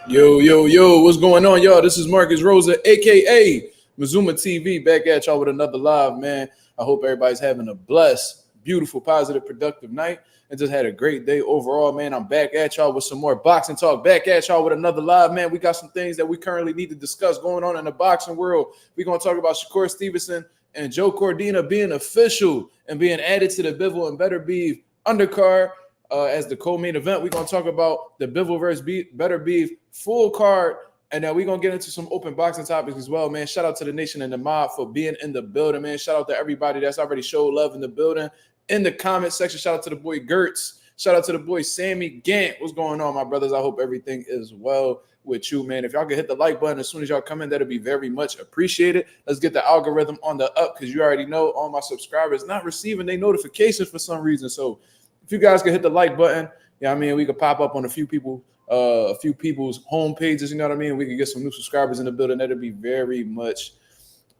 Yo, what's going on, y'all? This is Marcus Rosa, aka Mazuma TV, back at y'all with another live, man. I hope everybody's having a blessed, beautiful, positive, productive night and just had a great day overall, man. I'm back at y'all with some more boxing talk, back at y'all with another live, man. We got some things that we currently need to discuss going on in the boxing world. We're going to talk about Shakur Stevenson and Joe Cordina being official and being added to the Bivol and Beterbiev undercard. As the co-main event, we're going to talk about the Bivol versus Beterbiev full card, and then we're going to get into some open boxing topics as well, man. Shout out to the nation and the mob for being in the building, man. Shout out to everybody that's already showed love in the building. In the comment section, shout out to the boy Gertz. Shout out to the boy Sammy Gant. What's going on, my brothers? I hope everything is well with you, man. If y'all can hit the like button as soon as y'all come in, that'll be very much appreciated. Let's get the algorithm on the up, because you already know all my subscribers not receiving their notifications for some reason. So if you guys can hit the like button, I mean, we could pop up on a few people's home pages, you know what I mean? We could get some new subscribers in the building. That'd be very much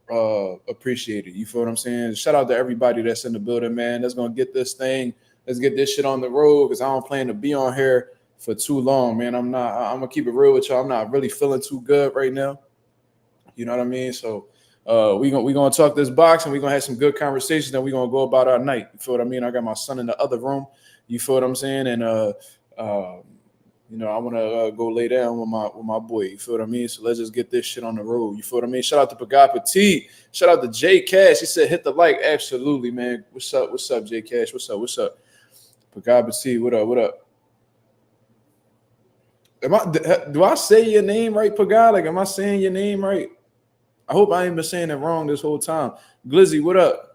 appreciated. You feel what I'm saying? Shout out to everybody that's in the building, man. Let's get this shit on the road, because I don't plan to be on here for too long, man. I'm gonna keep it real with y'all. I'm not really feeling too good right now. You know what I mean? So we're gonna talk this boxing. We're gonna have some good conversations, and we're gonna go about our night. You feel what I mean? I got my son in the other room. You feel what I'm saying? And I want to go lay down with my boy. You feel what I mean? So let's just get this shit on the road. You feel what I mean? Shout out to Pagad Petit. Shout out to J Cash. He said hit the like. Absolutely, man. What's up, J Cash? What's up? Pagad Petit. What up? Do I say your name right, Pagad? Like, am I saying your name right? I hope I ain't been saying it wrong this whole time. Glizzy, what up?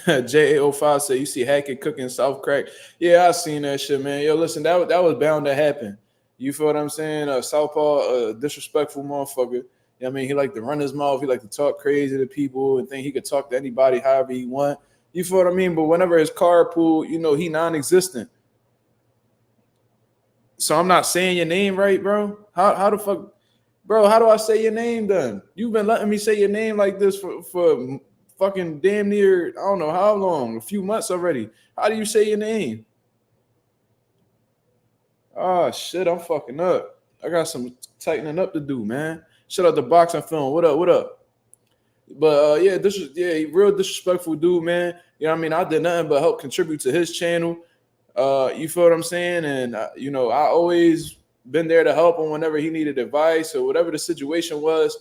JA05 said, you see Hackett cooking South Crack. Yeah, I seen that shit, man. Yo, listen, that was bound to happen. You feel what I'm saying? Southpaw, disrespectful motherfucker. You know what I mean? He like to run his mouth. He like to talk crazy to people and think he could talk to anybody however he want. You feel what I mean? But whenever his card pool, he non-existent. So I'm not saying your name right, bro? How the fuck? Bro, how do I say your name then? You've been letting me say your name like this for fucking damn near, I don't know how long, a few months already. How do you say your name? Oh, shit, I'm fucking up. I got some tightening up to do, man. Shout out to Boxing Film. What up? But, real disrespectful dude, man. You know what I mean? I did nothing but help contribute to his channel. You feel what I'm saying? And, I always been there to help him whenever he needed advice or whatever the situation was.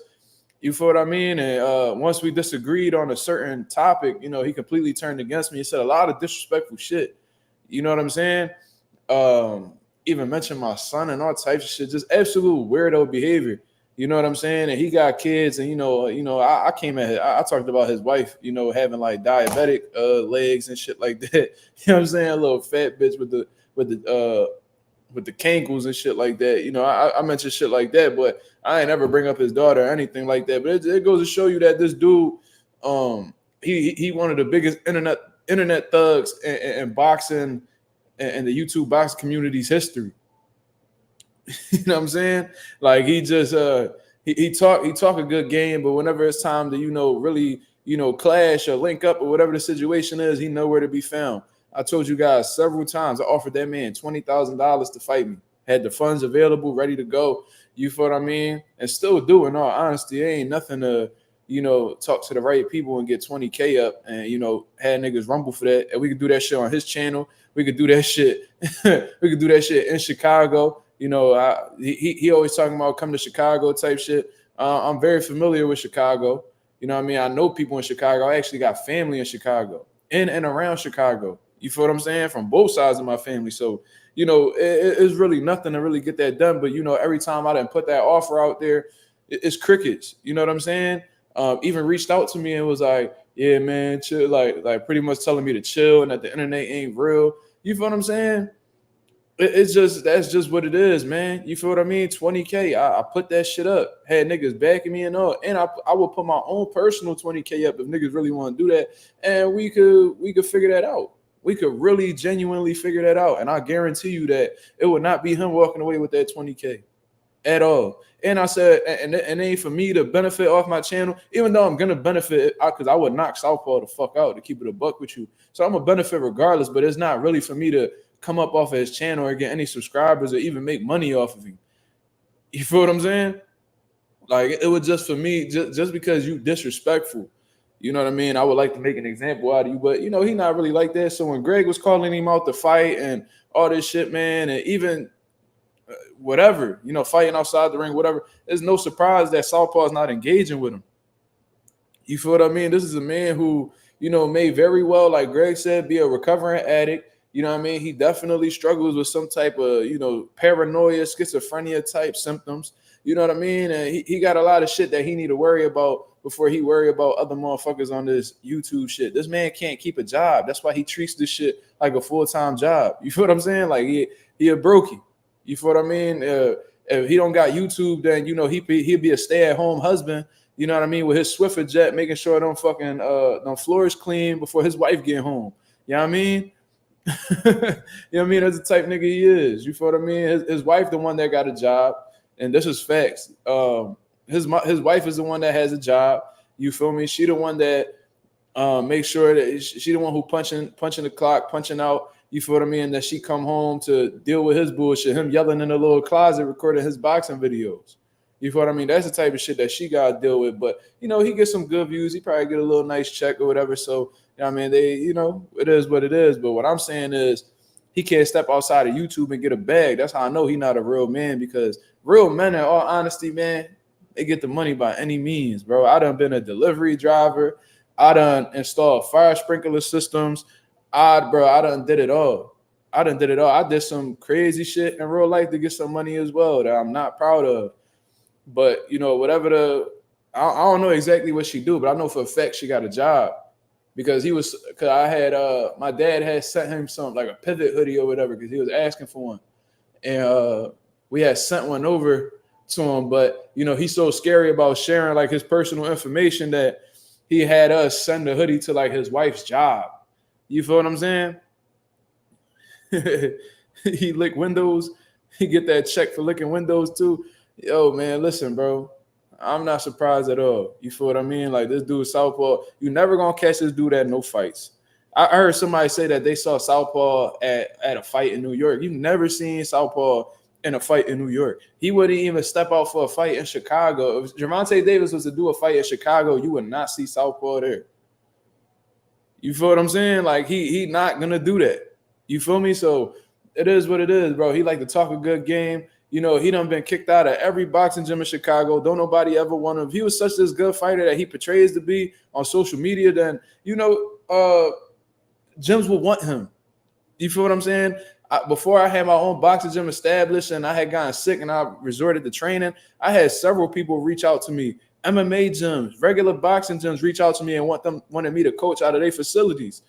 You feel what I mean? And once we disagreed on a certain topic, he completely turned against me. He said a lot of disrespectful shit. You know what I'm saying? Even mentioned my son and all types of shit. Just absolute weirdo behavior. You know what I'm saying? And he got kids, and I came at I talked about his wife, having like diabetic legs and shit like that. You know what I'm saying? A little fat bitch with the cankles and shit like that. I mentioned shit like that, but I ain't ever bring up his daughter or anything like that. But it goes to show you that this dude, he one of the biggest internet thugs in boxing and the YouTube boxing community's history. You know what I'm saying? Like, he just he talk a good game, but whenever it's time to really clash or link up or whatever the situation is, he nowhere to be found. I told you guys several times I offered that man $20,000 to fight me. Had the funds available, ready to go. You feel what I mean? And still do, in all honesty. It ain't nothing to talk to the right people and get 20K up and had niggas rumble for that. And we could do that shit on his channel. We could do that shit. We could do that shit in Chicago. He always talking about come to Chicago type shit. I'm very familiar with Chicago. You know what I mean? I know people in Chicago. I actually got family in Chicago, in and around Chicago. You feel what I'm saying? From both sides of my family. So, it's really nothing to really get that done. But, every time I didn't put that offer out there, it's crickets. You know what I'm saying? Even reached out to me and was like, yeah, man, chill. Like pretty much telling me to chill and that the internet ain't real. You feel what I'm saying? That's just what it is, man. You feel what I mean? 20K. I put that shit up. Had niggas backing me and all. And I would put my own personal 20K up if niggas really want to do that. And we could figure that out. We could really genuinely figure that out. And I guarantee you that it would not be him walking away with that 20K at all. And I said, and it ain't for me to benefit off my channel, even though I'm going to benefit, because I would knock Southpaw the fuck out to keep it a buck with you. So I'm going to benefit regardless, but it's not really for me to come up off of his channel or get any subscribers or even make money off of him. You feel what I'm saying? Like, it was just for me, just because you disrespectful, you know what I mean? I would like to make an example out of you, but you know, he not really like that. So when Greg was calling him out to fight and all this shit, man, and even whatever, you know, fighting outside the ring, whatever, there's no surprise that Southpaw is not engaging with him. You feel what I mean? This is a man who, you know, may very well, like Greg said, be a recovering addict. You know what I mean? He definitely struggles with some type of, you know, paranoia, schizophrenia type symptoms. You know what I mean? And he got a lot of shit that he need to worry about before he worry about other motherfuckers on this YouTube shit. This man can't keep a job. That's why he treats this shit like a full-time job. You feel what I'm saying? Like, he a brokey. You feel what I mean? If he don't got YouTube, then, you know, he'd be a stay-at-home husband. You know what I mean? With his Swiffer jet, making sure them fucking them floors clean before his wife get home. You know what I mean? You know what I mean? That's the type nigga he is. You feel what I mean? His wife, the one that got a job, and this is facts. His wife is the one that has a job. You feel me? She the one that makes sure that she the one who punching the clock, punching out. You feel what I mean? And that she come home to deal with his bullshit, him yelling in a little closet, recording his boxing videos. You feel what I mean? That's the type of shit that she got to deal with. But, you know, he gets some good views. He probably get a little nice check or whatever. So, you know what I mean? They, you know, it is what it is. But what I'm saying is he can't step outside of YouTube and get a bag. That's how I know he's not a real man, because real men, in all honesty, man, they get the money by any means, bro. I done been a delivery driver. I done installed fire sprinkler systems. I done did it all. I did some crazy shit in real life to get some money as well that I'm not proud of. But, you know, whatever I don't know exactly what she do, but I know for a fact she got a job, because I had, my dad had sent him something like a pivot hoodie or whatever, because he was asking for one. And we had sent one over to him, but, you know, he's so scary about sharing like his personal information that he had us send the hoodie to like his wife's job. You feel what I'm saying? He lick windows. He get that check for licking windows too. Yo, man, listen, bro. I'm not surprised at all. You feel what I mean? Like, this dude Southpaw, you never gonna catch this dude at no fights. I heard somebody say that they saw Southpaw at a fight in New York. You've never seen Southpaw in a fight in New York. He wouldn't even step out for a fight in Chicago. If Gervonta Davis was to do a fight in Chicago, you would not see Southpaw there. You feel what I'm saying? Like, he not gonna do that. You feel me? So it is what it is, bro. He like to talk a good game. You know, he done been kicked out of every boxing gym in Chicago. Don't nobody ever want him. If he was such this good fighter that he portrays to be on social media, then, you know, gyms will want him. You feel what I'm saying? Before I had my own boxing gym established and I had gotten sick and I resorted to training, I had several people reach out to me. MMA gyms, regular boxing gyms reach out to me and wanted me to coach out of their facilities.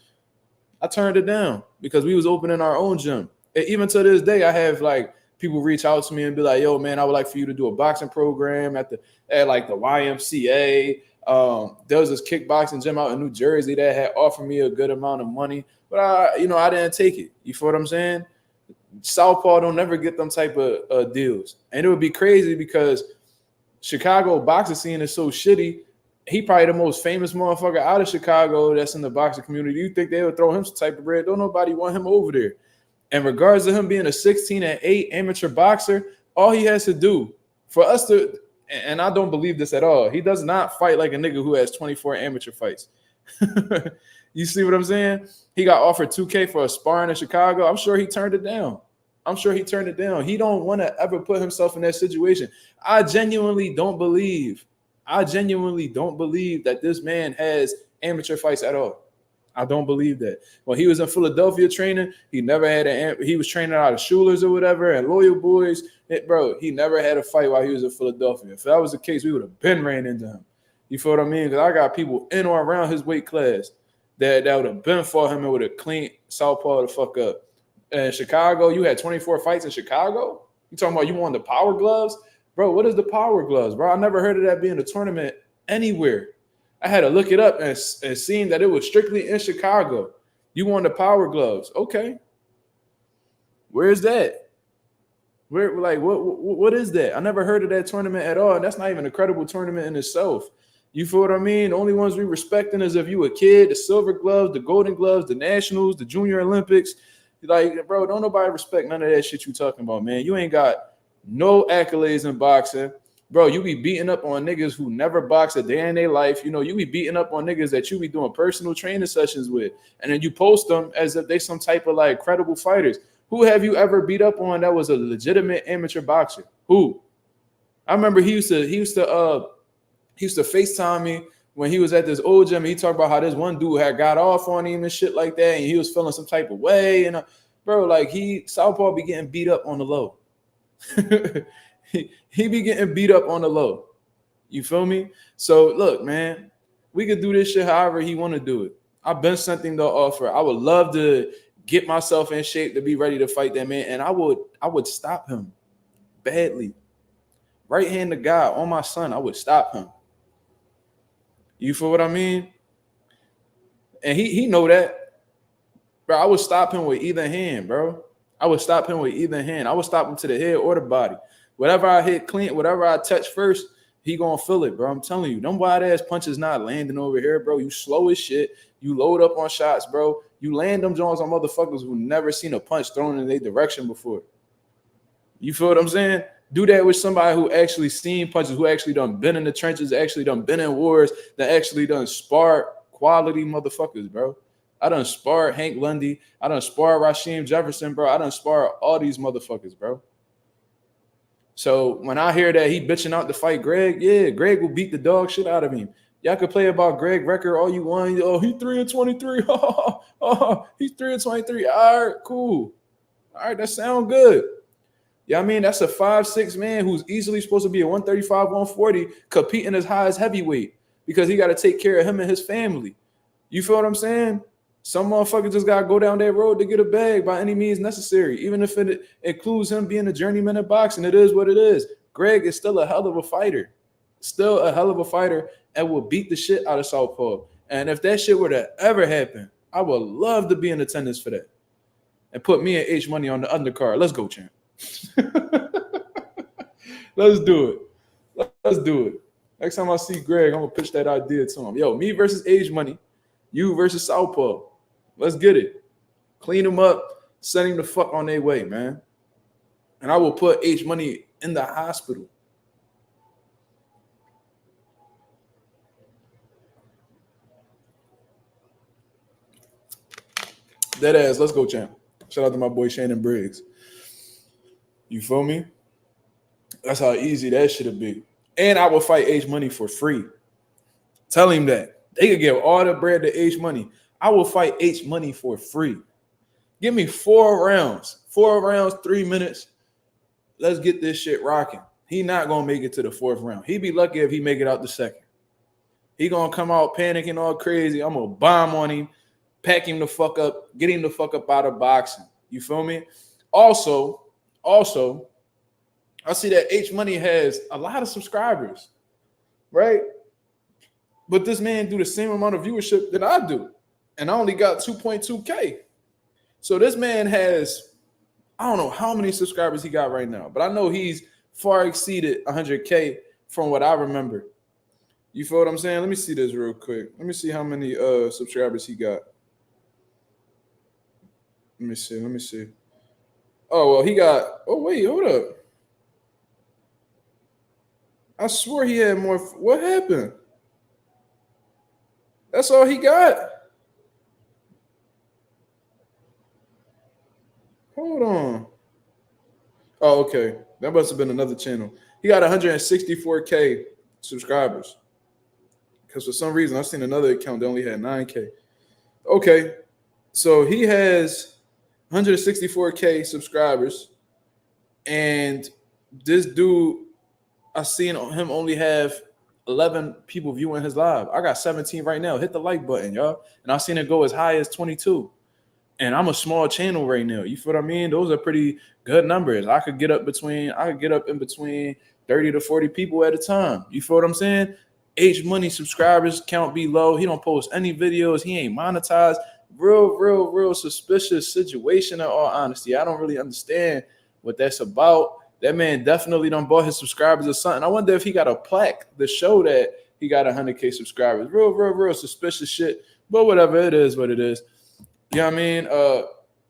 I turned it down because we was opening our own gym. And even to this day, I have like people reach out to me and be like, yo, man, I would like for you to do a boxing program at like the YMCA. There was this kickboxing gym out in New Jersey that had offered me a good amount of money, but I didn't take it. You feel what I'm saying? Southpaw don't never get them type of deals. And it would be crazy because Chicago boxing scene is so shitty. He probably the most famous motherfucker out of Chicago that's in the boxing community. You think they would throw him some type of bread? Don't nobody want him over there. In regards to him being a 16-8 amateur boxer, all he has to do for us to, and I don't believe this at all, he does not fight like a nigga who has 24 amateur fights. You see what I'm saying? He got offered $2K for a sparring in Chicago. I'm sure he turned it down. He don't want to ever put himself in that situation. I genuinely don't believe that this man has amateur fights at all. I don't believe that. When he was in Philadelphia training, he never had he was training out of Schuler's or whatever and Loyal Boys. Bro, he never had a fight while he was in Philadelphia. If that was the case, we would have been ran into him. You feel what I mean? Because I got people in or around his weight class that would have been for him and would have cleaned Southpaw the fuck up. In Chicago, you had 24 fights in Chicago? You talking about you won the Power Gloves? Bro, what is the Power Gloves, bro? I never heard of that being a tournament anywhere. I had to look it up and seen that it was strictly in Chicago. You won the Power Gloves. Okay. Where's that? What is that? I never heard of that tournament at all. And that's not even a credible tournament in itself. You feel what I mean? The only ones we respecting is if you a kid, the silver gloves, the golden gloves, the nationals, the junior Olympics. Like, bro, don't nobody respect none of that shit you talking about, man. You ain't got no accolades in boxing. Bro, you be beating up on niggas who never boxed a day in their life. You know, you be beating up on niggas that you be doing personal training sessions with. And then you post them as if they some type of like credible fighters. Who have you ever beat up on that was a legitimate amateur boxer? Who? I remember he used to FaceTime me when he was at this old gym. He talked about how this one dude had got off on him and shit like that, and he was feeling some type of way. And bro, like Southpaw be getting beat up on the low. he be getting beat up on the low. You feel me? So look, man, we could do this shit however he want to do it. I've been something to offer. I would love to get myself in shape to be ready to fight that man, and I would stop him badly. Right hand to God on my son, I would stop him. You feel what I mean? And he know that. Bro, I would stop him with either hand, bro. I would stop him with either hand. I would stop him to the head or the body. Whatever I hit clean, whatever I touch first, he gonna feel it, bro. I'm telling you, them wide ass punches not landing over here, bro. You slow as shit. You load up on shots, bro. You land them joints on motherfuckers who never seen a punch thrown in their direction before. You feel what I'm saying? Do that with somebody who actually seen punches, who actually done been in the trenches, actually done been in wars, that actually done sparred quality motherfuckers, bro. I done sparred Hank Lundy. I done sparred Rasheem Jefferson, bro. I done sparred all these motherfuckers, bro. So when I hear that he bitching out to fight Greg, yeah, Greg will beat the dog shit out of him. Y'all can play about Greg record all you want. Oh, he 3-23. Oh, he's 3-23. All right, cool. All right, that sound good. Yeah, I mean, that's a 5'6" man who's easily supposed to be a 135, 140, competing as high as heavyweight because he got to take care of him and his family. You feel what I'm saying? Some motherfucker just got to go down that road to get a bag by any means necessary, even if it includes him being a journeyman in boxing. It is what it is. Greg is still a hell of a fighter. Still a hell of a fighter and will beat the shit out of Southpaw. And if that shit were to ever happen, I would love to be in attendance for that. And put me and H Money on the undercard. Let's go, champ. Let's do it. Let's do it. Next time I see Greg, I'm gonna pitch that idea to him. Yo, me versus Age Money, you versus Southpaw. Let's get it. Clean him up, send him the fuck on their way, man. And I will put H Money in the hospital. Dead ass. Let's go, champ. Shout out to my boy Shannon Briggs. You feel me? That's how easy that should be. And I will fight H Money for free. Tell him that. They could give all the bread to H Money. I will fight H Money for free. Give me 4 rounds. 4 rounds, 3 minutes. Let's get this shit rocking. He not going to make it to the 4th round. He'd be lucky if he make it out the 2nd. He going to come out panicking all crazy. I'm going to bomb on him, pack him the fuck up, get him the fuck up out of boxing. You feel me? Also, I see that H Money has a lot of subscribers, right? But this man do the same amount of viewership that I do. And I only got 2.2K. So this man has, I don't know how many subscribers he got right now, but I know he's far exceeded 100K from what I remember. You feel what I'm saying? Let me see this real quick. Let me see how many subscribers he got. Let me see. Oh, well, he got, oh, wait, hold up. I swear he had more. What happened? That's all he got. Hold on. Oh, okay. That must have been another channel. He got 164K subscribers. Because for some reason, I've seen another account that only had 9K. Okay. So he has 164K subscribers. And this dude, I seen him only have 11 people viewing his live. I got 17 right now. Hit the like button, y'all. And I've seen it go as high as 22. And I'm a small channel right now. You feel what I mean? Those are pretty good numbers. I could get up in between 30 to 40 people at a time. You feel what I'm saying? H Money subscribers count be low. He don't post any videos. He ain't monetized. Real suspicious situation in all honesty. I don't really understand what that's about. That man definitely done bought his subscribers or something. I wonder if he got a plaque to show that he got 100K subscribers. Real suspicious shit. But whatever, it is what it is. You know what I mean?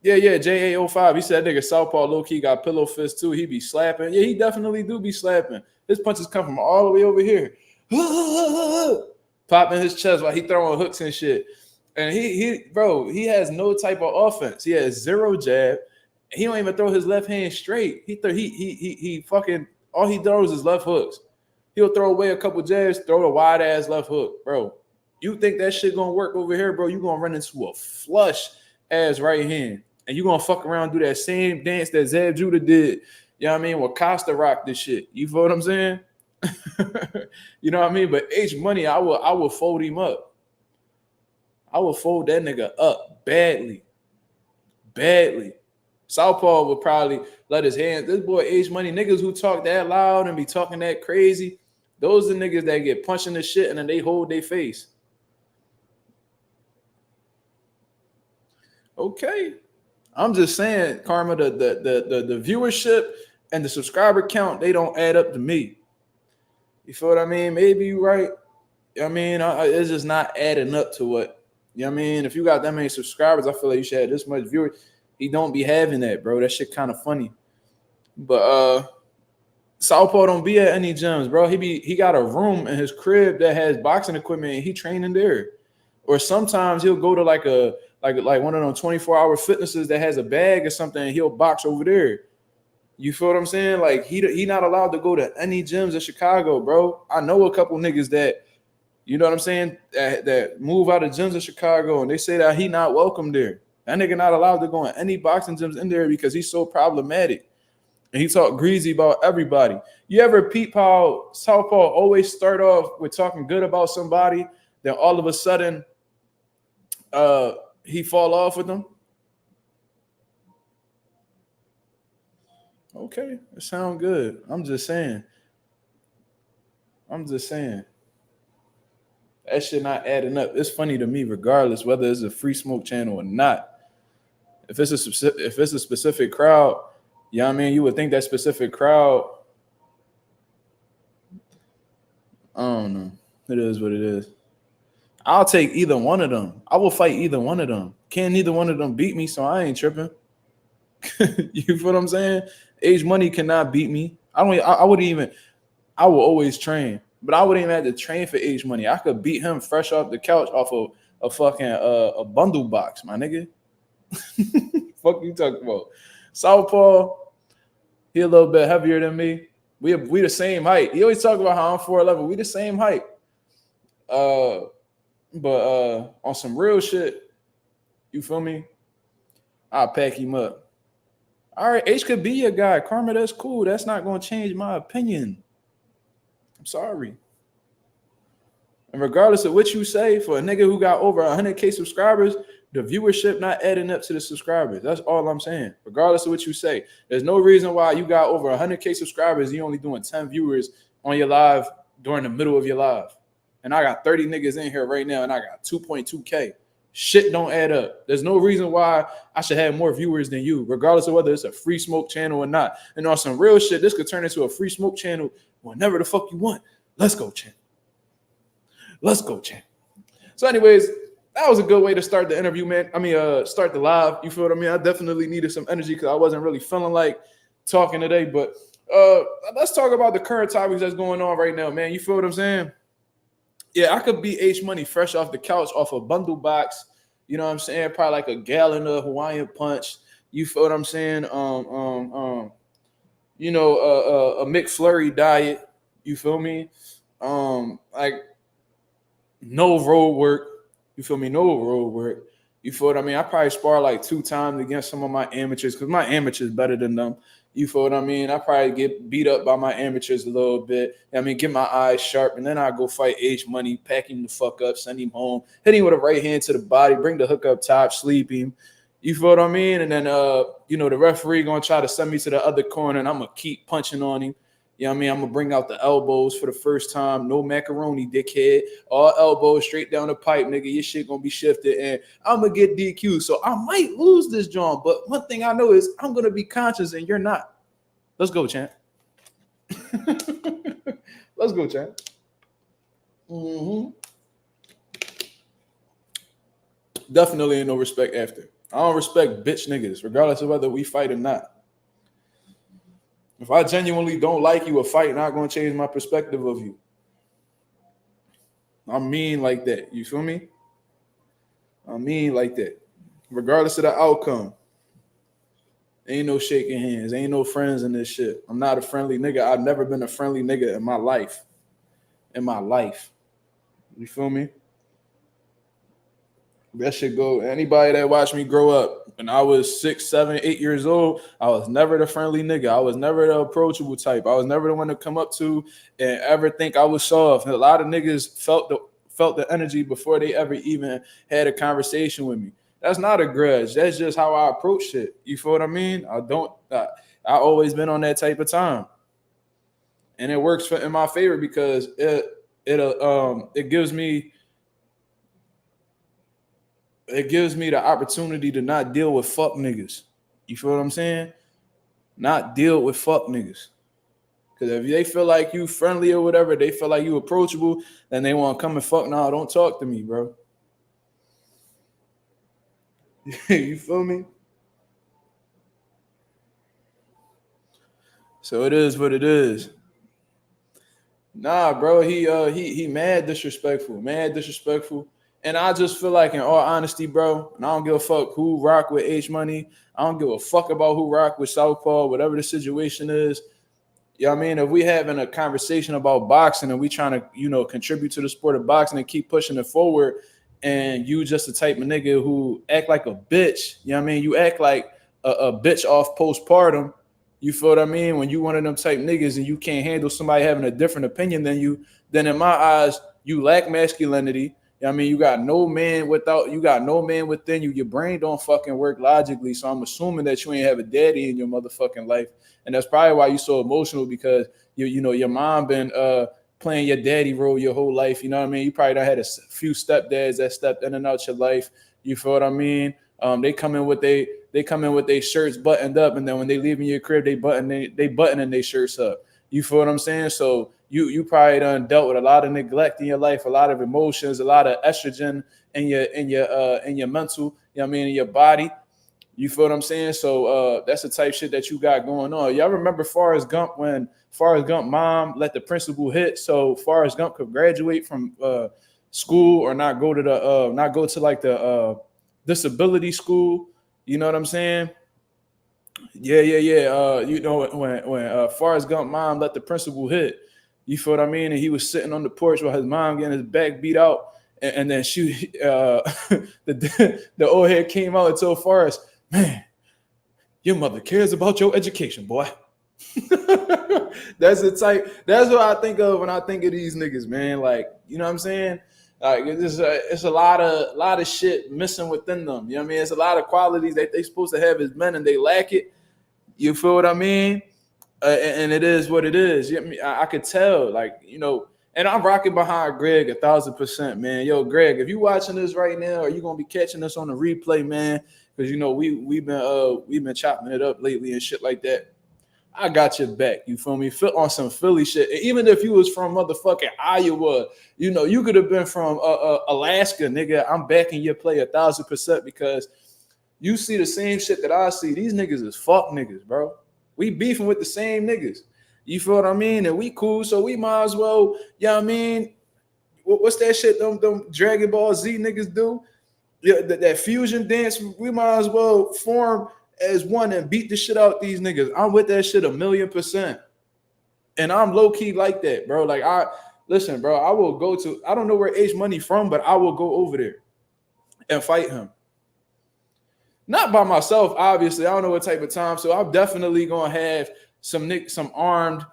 Yeah, JA05. He said that nigga Southpaw low key got pillow fist too. He be slapping. Yeah, he definitely do be slapping. His punches come from all the way over here. Popping his chest while he throwing hooks and shit. And he has no type of offense. He has zero jab. He don't even throw his left hand straight. He fucking all he throws is left hooks. He'll throw away a couple jabs, throw a wide ass left hook, bro. You think that shit gonna work over here, bro? You gonna run into a flush ass right hand, and you gonna fuck around and do that same dance that Zab Judah did. You know what I mean? Well, Costa rocked this shit. You feel what I'm saying? You know what I mean? But H Money, I will fold him up. I will fold that nigga up badly. Southpaw would probably let his hands. This boy H Money, niggas who talk that loud and be talking that crazy, those are niggas that get punched in the shit and then they hold their face. Okay. I'm just saying, Karma, the viewership and the subscriber count, they don't add up to me. You feel what I mean? Maybe you're right. I mean, it's just not adding up to what, you know what I mean? If you got that many subscribers, I feel like you should have this much viewers. He don't be having that, bro. That shit kind of funny. But Southpaw don't be at any gyms, bro. He got a room in his crib that has boxing equipment and he training there. Or sometimes he'll go to like one of them 24-hour fitnesses that has a bag or something and he'll box over there. You feel what I'm saying? Like he not allowed to go to any gyms in Chicago, bro. I know a couple niggas that, you know what I'm saying, that move out of gyms in Chicago and they say that he not welcome there. That nigga not allowed to go in any boxing gyms in there because he's so problematic. And he talk greasy about everybody. You ever peep how Southpaw always start off with talking good about somebody, then all of a sudden he fall off with them? Okay, it sound good. I'm just saying. That shit not adding up. It's funny to me, regardless whether it's a free smoke channel or not. If it's a specific crowd, you know what I mean? You would think that specific crowd, I don't know. It is what it is. I'll take either one of them. I will fight either one of them. Can't neither one of them beat me, so I ain't tripping. You feel what I'm saying? Age Money cannot beat me. I will always train, but I wouldn't even have to train for Age Money. I could beat him fresh off the couch off of a fucking a bundle box, my nigga. Fuck you talking about? Southpaw, he a little bit heavier than me. We the same height. He always talk about how I'm 4'11". We the same height. But on some real shit, you feel me? I'll pack him up. All right, H could be your guy. Karma, that's cool. That's not going to change my opinion. I'm sorry. And regardless of what you say, for a nigga who got over 100K subscribers, the viewership not adding up to the subscribers. That's all I'm saying. Regardless of what you say, there's no reason why you got over 100K subscribers, you only doing 10 viewers on your live during the middle of your live. And I got 30 niggas in here right now, and I got 2.2K. Shit don't add up. There's no reason why I should have more viewers than you, regardless of whether it's a free smoke channel or not. And on some real shit, this could turn into a free smoke channel whenever the fuck you want. Let's go, champ. Let's go, champ. So anyways, that was a good way to start the interview, man. Start the live. You feel what I mean? I definitely needed some energy because I wasn't really feeling like talking today. But let's talk about the current topics that's going on right now, man. You feel what I'm saying? Yeah, I could beat H Money fresh off the couch off a bundle box. You know what I'm saying? Probably like a gallon of Hawaiian punch. You feel what I'm saying? A McFlurry diet. You feel me? Like no road work. You feel me? No road work. You feel what I mean? I probably spar like 2 times against some of my amateurs because my amateurs better than them. You feel what I mean? I probably get beat up by my amateurs a little bit. I mean, get my eyes sharp, and then I go fight H Money, pack him the fuck up, send him home, hit him with a right hand to the body, bring the hook up top, sleep him. You feel what I mean? And then, the referee going to try to send me to the other corner, and I'm going to keep punching on him. You know what I mean? I'm going to bring out the elbows for the first time. No macaroni, dickhead. All elbows straight down the pipe, nigga. Your shit going to be shifted, and I'm going to get DQ. So I might lose this, John. But one thing I know is I'm going to be conscious, and you're not. Let's go, champ. Let's go, champ. Definitely ain't no respect after. I don't respect bitch niggas, regardless of whether we fight or not. If I genuinely don't like you, a fight not gonna change my perspective of you. I'm mean like that. You feel me? I'm mean like that. Regardless of the outcome. Ain't no shaking hands. Ain't no friends in this shit. I'm not a friendly nigga. I've never been a friendly nigga in my life. You feel me? That shit go. Anybody that watched me grow up when I was 6, 7, 8 years old, I was never the friendly nigga. I was never the approachable type. I was never the one to come up to and ever think I was soft. And a lot of niggas felt the energy before they ever even had a conversation with me. That's not a grudge. That's just how I approach shit. You feel what I mean? I always been on that type of time, and it works in my favor because it gives me the opportunity to not deal with fuck niggas. You feel what I'm saying? Not deal with fuck niggas. Because if they feel like you friendly or whatever, they feel like you approachable, then they want to come and fuck. No, don't talk to me, bro. You feel me? So it is what it is. Nah, bro, he mad disrespectful. And I just feel like, in all honesty, bro, and I don't give a fuck who rock with H Money. I don't give a fuck about who rock with Southpaw, whatever the situation is. You know what I mean? If we having a conversation about boxing and we trying to, contribute to the sport of boxing and keep pushing it forward, and you just the type of nigga who act like a bitch, you know what I mean? You act like a bitch off postpartum. You feel what I mean? When you one of them type niggas and you can't handle somebody having a different opinion than you, then in my eyes, you lack masculinity. You know what I mean? You got no man within you. Your brain don't fucking work logically. So I'm assuming that you ain't have a daddy in your motherfucking life. And that's probably why you're so emotional, because your mom been playing your daddy role your whole life. You know what I mean? You probably done had a few stepdads that stepped in and out your life. You feel what I mean? They come in with their shirts buttoned up, and then when they leave in your crib, they buttoning their shirts up. You feel what I'm saying? So you probably done dealt with a lot of neglect in your life, a lot of emotions, a lot of estrogen in your mental, you know what I mean, in your body. You feel what I'm saying? So that's the type shit that you got going on. Y'all remember Forrest Gump, when Forrest Gump mom let the principal hit so Forrest Gump could graduate from school or not go to the disability school. You know what I'm saying? Yeah. When Forrest Gump mom let the principal hit, you feel what I mean? And he was sitting on the porch while his mom getting his back beat out, and then the old head came out and told Forrest, "Man, your mother cares about your education, boy." That's what I think of when I think of these niggas, man. Like, you know what I'm saying? Like, it's a lot of shit missing within them. You know what I mean? It's a lot of qualities that they supposed to have as men, and they lack it. You feel what I mean? And it is what it is. I could tell, and I'm rocking behind Greg 1,000%, man. Yo, Greg, if you watching this right now, or you gonna be catching us on the replay, man, because we've been chopping it up lately and shit like that. I got your back. You feel me? On some Philly shit. Even if you was from motherfucking Iowa, you could have been from Alaska, nigga. I'm backing your play 1,000%, because you see the same shit that I see. These niggas is fuck niggas, bro. We beefing with the same niggas. You feel what I mean? And we cool, so we might as well, you know what I mean? What's that shit them Dragon Ball Z niggas do? Yeah, that fusion dance, we might as well form as one and beat the shit out these niggas. I'm with that shit 1,000,000%. And I'm low-key like that, bro. Like, listen, bro, I will go to, I don't know where H Money from, but I will go over there and fight him. Not by myself, obviously. I don't know what type of time. So I'm definitely gonna have some armed,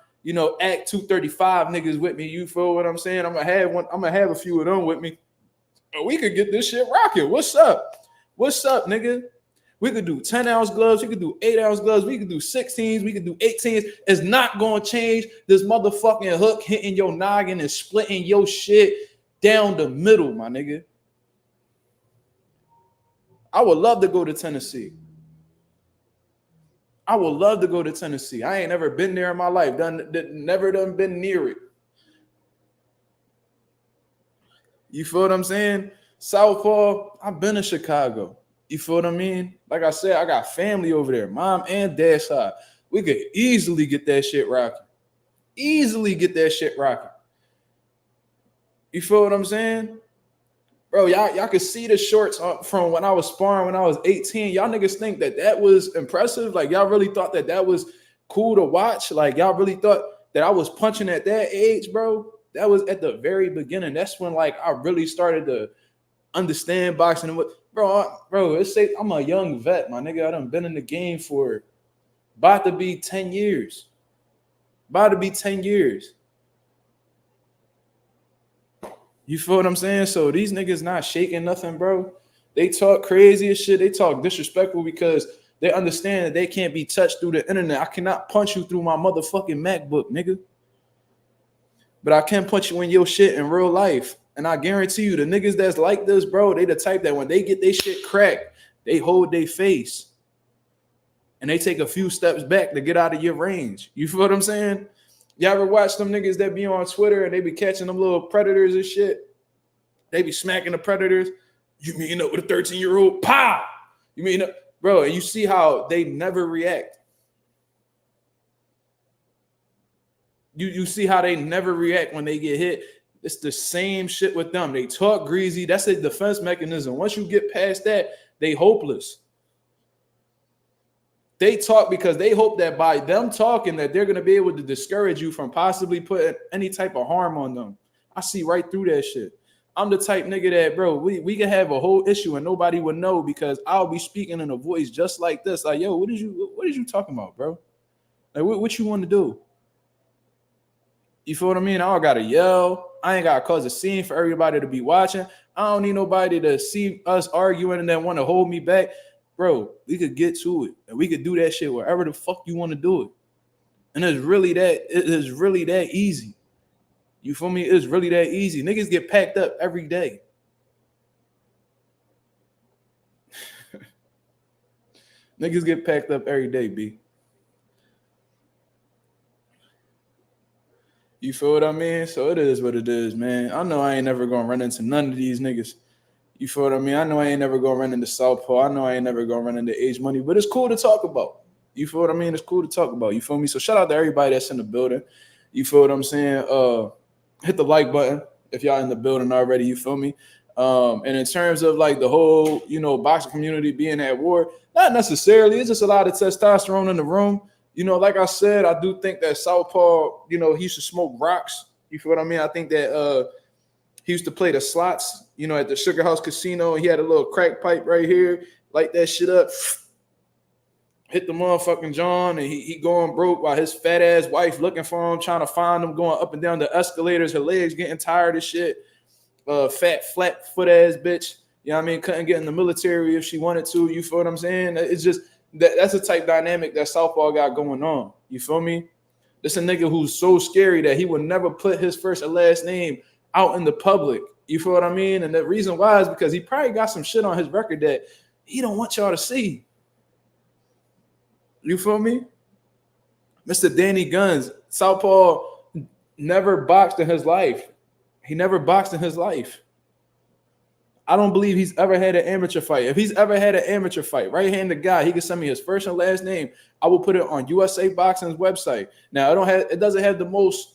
Act 235 niggas with me. You feel what I'm saying? I'm gonna have a few of them with me. We could get this shit rocking. What's up, nigga? We could do 10-ounce gloves. We could do 8-ounce gloves. We could do 16s. We could do 18s. It's not gonna change this motherfucking hook hitting your noggin and splitting your shit down the middle, my nigga. I would love to go to Tennessee. I ain't never been there in my life. Never been near it. You feel what I'm saying? Southpaw, I've been to Chicago. You feel what I mean? Like I said, I got family over there, mom and dad side. We could easily get that shit rocking. Easily get that shit rocking. You feel what I'm saying? Bro, y'all could see the shorts from when I was sparring when I was 18. Y'all niggas think that was impressive? Like, y'all really thought that was cool to watch? Like, y'all really thought that I was punching at that age, bro? That was at the very beginning. That's when, like, I really started to understand boxing. And I'm a young vet, my nigga. I done been in the game for about to be 10 years. About to be 10 years. You feel what I'm saying? So these niggas not shaking nothing, bro. They talk crazy as shit. They talk disrespectful because they understand that they can't be touched through the internet. I cannot punch you through my motherfucking MacBook, nigga. But I can punch you in your shit in real life. And I guarantee you, the niggas that's like this, bro, they the type that when they get their shit cracked, they hold their face. And they take a few steps back to get out of your range. You feel what I'm saying? Y'all ever watch them niggas that be on Twitter and they be catching them little predators and shit? They be smacking the predators. You meeting up with a 13-year-old? Pow! You meeting up? Bro, and you see how they never react. You see how they never react when they get hit. It's the same shit with them. They talk greasy. That's a defense mechanism. Once you get past that, they hopeless. They talk because they hope that by them talking that they're going to be able to discourage you from possibly putting any type of harm on them. I see right through that shit. I'm the type nigga that, bro, we can have a whole issue and nobody would know because I'll be speaking in a voice just like this. Like, yo, what is you talking about, bro? Like, what you want to do? You feel what I mean? I don't got to yell. I ain't got to cause a scene for everybody to be watching. I don't need nobody to see us arguing and then want to hold me back. Bro, we could get to it and we could do that shit wherever the fuck you want to do it. And it is really that easy. You feel me? It's really that easy. Niggas get packed up every day. Niggas get packed up every day, B. You feel what I mean? So it is what it is, man. I know I ain't never gonna run into none of these niggas. You feel what I mean? I know I ain't never gonna run into Southpaw. I know I ain't never gonna run into Age Money, but it's cool to talk about. You feel what I mean? It's cool to talk about. You feel me? So shout out to everybody that's in the building. You feel what I'm saying? Hit the like button if y'all in the building already. You feel me? And in terms of like the whole, boxing community being at war, not necessarily. It's just a lot of testosterone in the room. Like I said, I do think that Southpaw, he used to smoke rocks. You feel what I mean? I think that he used to play the slots, at the Sugar House Casino. He had a little crack pipe right here, light that shit up, hit the motherfucking John, and he going broke while his fat ass wife looking for him, trying to find him, going up and down the escalators. Her legs getting tired of shit. Fat, flat foot ass bitch. You know what I mean? Couldn't get in the military if she wanted to. You feel what I'm saying? It's just that's the type dynamic that Southpaw got going on. You feel me? This a nigga who's so scary that he would never put his first and last name out in the public. You feel what I mean? And the reason why is because he probably got some shit on his record that he don't want y'all to see. You feel me? Mr. Danny Guns, Southpaw never boxed in his life. He never boxed in his life. I don't believe he's ever had an amateur fight. If he's ever had an amateur fight, right-handed guy, he can send me his first and last name. I will put it on USA Boxing's website. Now, it doesn't have the most,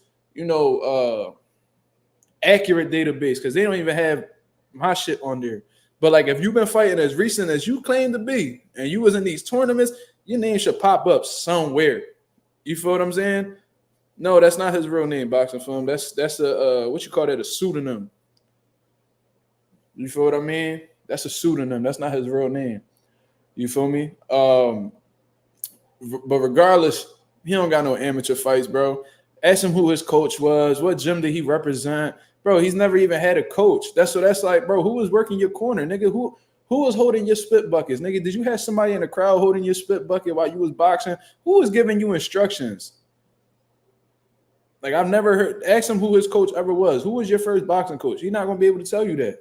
accurate database because they don't even have my shit on there. But like if you've been fighting as recent as you claim to be and you was in these tournaments, your name should pop up somewhere. You feel what I'm saying? No, that's not his real name, Boxing Film. That's a what you call that, a pseudonym. You feel what I mean? That's a pseudonym. That's not his real name. You feel me? But regardless, he don't got no amateur fights, bro. Ask him who his coach was. What gym did he represent? Bro, he's never even had a coach. That's like, bro, who was working your corner? Nigga, who was holding your spit buckets? Nigga, did you have somebody in the crowd holding your spit bucket while you was boxing? Who was giving you instructions? Like, I've never heard. Ask him who his coach ever was. Who was your first boxing coach? He's not going to be able to tell you that.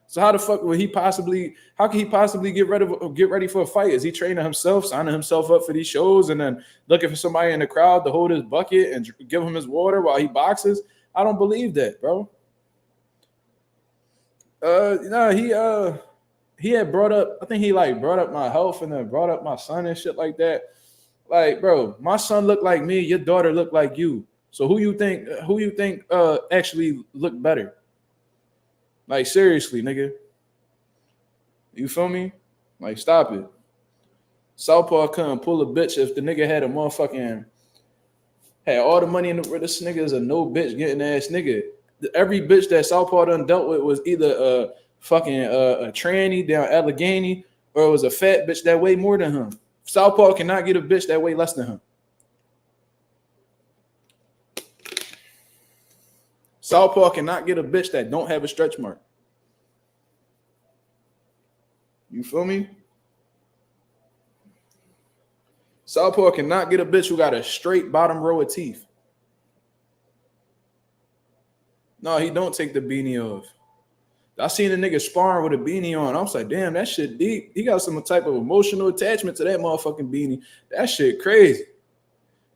So how the fuck would how can he possibly get ready for a fight? Is he training himself, signing himself up for these shows and then looking for somebody in the crowd to hold his bucket and give him his water while he boxes? I don't believe that, bro. he had brought up, I think he like brought up my health and then brought up my son and shit like that. Like, bro, my son looked like me, your daughter looked like you. So who you think actually looked better? Like, seriously, nigga. You feel me? Like, stop it. Southpaw couldn't pull a bitch if the nigga had a motherfucking had all the money in the world. This nigga is a no bitch getting ass nigga. Every bitch that Southpaw done dealt with was either a tranny down Allegheny or it was a fat bitch that weighed more than him. Southpaw cannot get a bitch that weighed less than him. Southpaw cannot get a bitch that don't have a stretch mark. You feel me? Southpaw cannot get a bitch who got a straight bottom row of teeth. No, he don't take the beanie off. I seen a nigga sparring with a beanie on. I was like, damn, that shit deep. He got some type of emotional attachment to that motherfucking beanie. That shit crazy.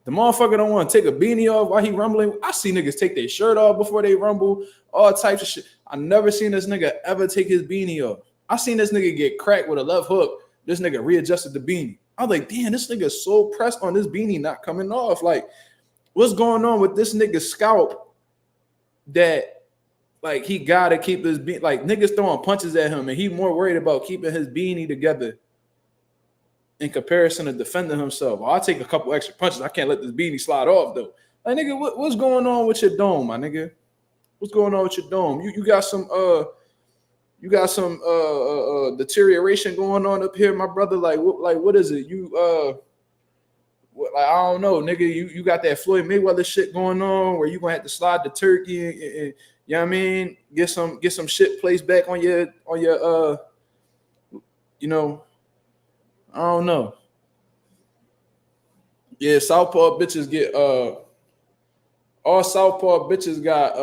The motherfucker don't want to take a beanie off while he rumbling. I see niggas take their shirt off before they rumble. All types of shit. I never seen this nigga ever take his beanie off. I seen this nigga get cracked with a left hook. This nigga readjusted the beanie. I was like, damn, this nigga so pressed on this beanie not coming off. Like, what's going on with this nigga's scalp that, like, he gotta keep his beanie? Like, niggas throwing punches at him, and he more worried about keeping his beanie together in comparison to defending himself. Well, I'll take a couple extra punches. I can't let this beanie slide off, though. Like, nigga, what's going on with your dome, my nigga? What's going on with your dome? You got some deterioration going on up here, my brother. Like what is it? I don't know, nigga. You got that Floyd Mayweather shit going on where you gonna have to slide the turkey and you know what I mean? Get some shit placed back on your you know, I don't know. Yeah, Southpaw bitches get all Southpaw bitches got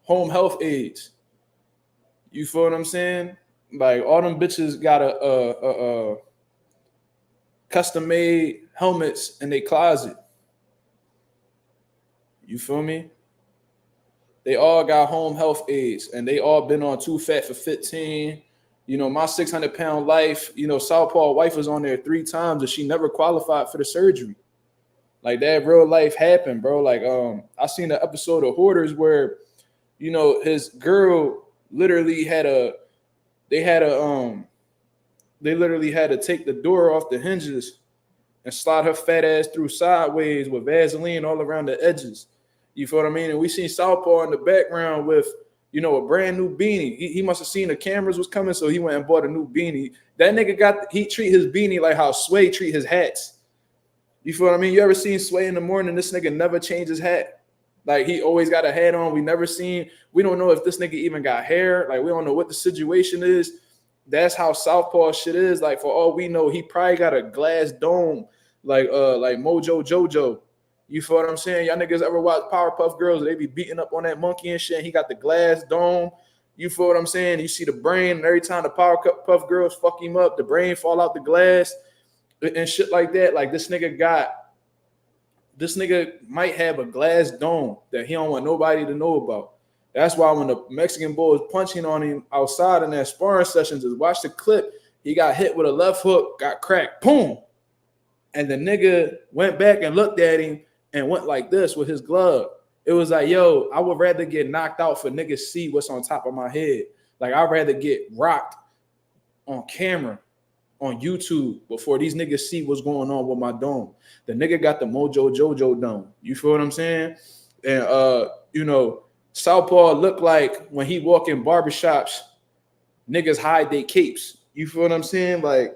home health aides. You feel what I'm saying? Like, all them bitches got a custom made helmets in their closet. You feel me? They all got home health aides, and they all been on Too Fat for 15. You know, my 600-pound life, you know, Southpaw wife was on there 3 times and she never qualified for the surgery. Like, that real life happened, bro. Like, I seen an episode of Hoarders where, you know, his girl literally they literally had to take the door off the hinges and slide her fat ass through sideways with Vaseline all around the edges. You feel what I mean? And we seen Southpaw in the background with, you know, a brand new beanie. He must have seen the cameras was coming, so he went and bought a new beanie. That nigga he treat his beanie like how Sway treat his hats. You feel what I mean? You ever seen Sway in the morning? This nigga never changed his hat. Like, he always got a hat on. We don't know if this nigga even got hair. Like, we don't know what the situation is. That's how Southpaw shit is. Like, for all we know, he probably got a glass dome, like Mojo Jojo. You feel what I'm saying? Y'all niggas ever watch Powerpuff Girls? They be beating up on that monkey and shit. He got the glass dome. You feel what I'm saying? You see the brain, and every time the Powerpuff Girls fuck him up, the brain fall out the glass and shit like that. Like, this nigga might have a glass dome that he don't want nobody to know about. That's why when the Mexican bull was punching on him outside in that sparring sessions, just watch the clip. He got hit with a left hook, got cracked, boom. And the nigga went back and looked at him and went like this with his glove. It was like, yo, I would rather get knocked out for niggas see what's on top of my head. Like, I'd rather get rocked on camera on YouTube before these niggas see what's going on with my dome. The nigga got the Mojo Jojo dome. You feel what I'm saying? And you know, Southpaw look like when he walk in barbershops, niggas hide their capes. You feel what I'm saying? Like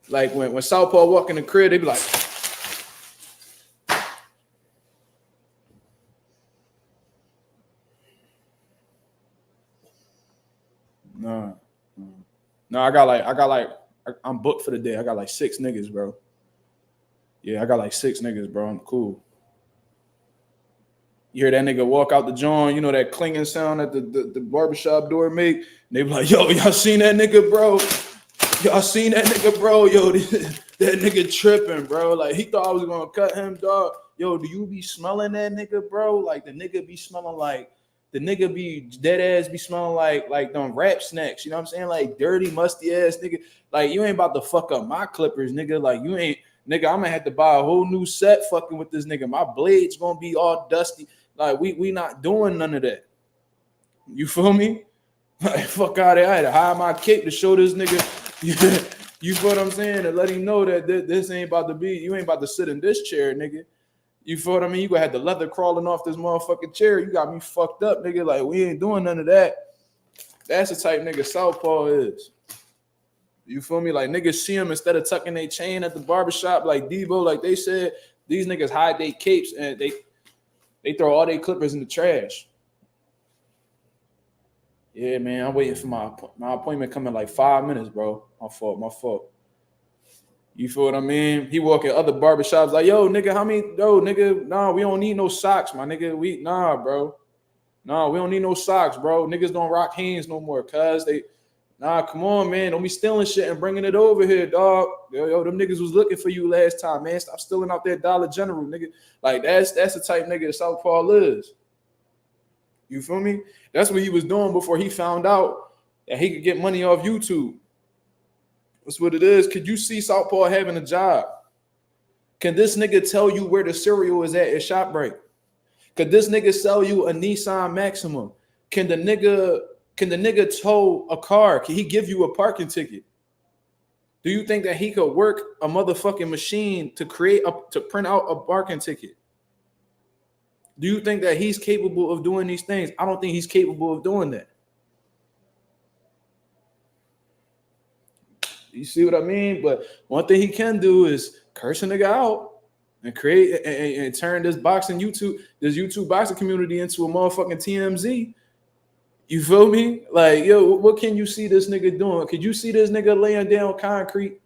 when Southpaw walk in the crib, they be like, no, I got like I'm booked for the day. I got like 6 niggas, bro. Yeah, I got like 6 niggas, bro. I'm cool. You hear that nigga walk out the joint, you know that clinging sound that the barbershop door make? And they be like, yo, y'all seen that nigga, bro? Y'all seen that nigga, bro? Yo, that nigga tripping, bro. Like, he thought I was gonna cut him, dog. Yo, do you be smelling that nigga, bro? Like, the nigga be smelling like the nigga be dead ass be smelling like them rap snacks. You know what I'm saying? Like dirty, musty ass nigga. Like you ain't about to fuck up my clippers, nigga. Like you ain't, nigga. I'm gonna have to buy a whole new set fucking with this nigga. My blade's gonna be all dusty. Like we not doing none of that. You feel me? Like fuck out of there. I had to hide my cape to show this nigga. You feel what I'm saying? To let him know that this ain't about to be. You ain't about to sit in this chair, nigga. You feel what I mean? You gonna have the leather crawling off this motherfucking chair. You got me fucked up, nigga. Like we ain't doing none of that. That's the type nigga Southpaw is. You feel me? Like niggas see him instead of tucking their chain at the barbershop, like Devo, like they said, these niggas hide their capes and they throw all their clippers in the trash. Yeah, man, I'm waiting for my appointment coming like 5 minutes, bro. My fault. You feel what I mean? He walk in other barbershops like, yo, nigga, nigga, nah, we don't need no socks, my nigga. Nah, bro. Nah, we don't need no socks, bro. Niggas don't rock hands no more, cuz nah, come on, man. Don't be stealing shit and bringing it over here, dog. Yo, them niggas was looking for you last time, man. Stop stealing out there Dollar General, nigga. Like, that's the type nigga that Southpaw is. You feel me? That's what he was doing before he found out that he could get money off YouTube. That's what it is. Could you see Southpaw having a job? Can this nigga tell you where the cereal is at ShopRite? Could this nigga sell you a Nissan Maxima? Can the nigga tow a car? Can he give you a parking ticket? Do you think that he could work a motherfucking machine to print out a parking ticket? Do you think that he's capable of doing these things? I don't think he's capable of doing that. You see what I mean? But one thing he can do is curse a nigga out and create and turn this YouTube boxing community into a motherfucking TMZ. You feel me? Like, yo, what can you see this nigga doing? Could you see this nigga laying down concrete?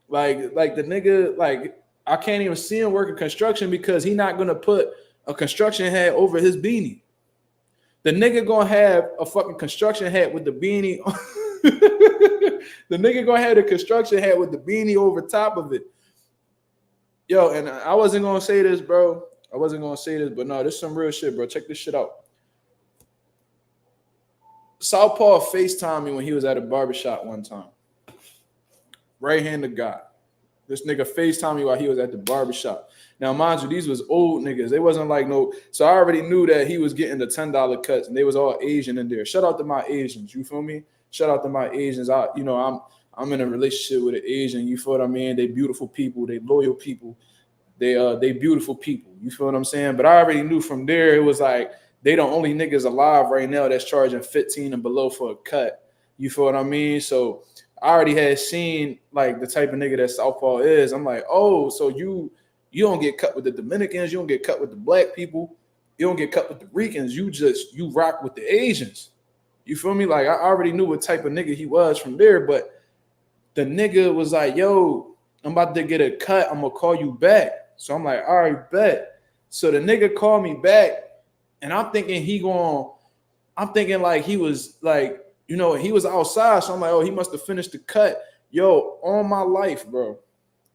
Like the nigga, like, I can't even see him working construction because he's not gonna put a construction hat over his beanie. The nigga gonna have a fucking construction hat with the beanie. The nigga gonna have the construction hat with the beanie over top of it. Yo, and I wasn't gonna say this, bro. But no, this is some real shit, bro. Check this shit out. Southpaw FaceTimed me when he was at a barbershop one time. Right-handed guy. This nigga FaceTimed me while he was at the barbershop. Now, mind you, these was old niggas. They wasn't like no. So I already knew that he was getting the $10 cuts, and they was all Asian in there. Shout out to my Asians. You feel me? Shout out to my Asians. I'm in a relationship with an Asian. You feel what I mean? They beautiful people. They loyal people. They beautiful people. You feel what I'm saying? But I already knew from there it was like they the only niggas alive right now that's charging 15 and below for a cut. You feel what I mean? So I already had seen like the type of nigga that Southpaw is. I'm like, oh, so you don't get cut with the Dominicans, you don't get cut with the black people, you don't get cut with the Ricans, you rock with the Asians. You feel me? Like I already knew what type of nigga he was from there, but the nigga was like, yo, I'm about to get a cut, I'm gonna call you back. So I'm like, all right, bet. So the nigga called me back, and I'm thinking like he was like, you know, he was outside. So I'm like, oh, he must have finished the cut. Yo, on my life, bro.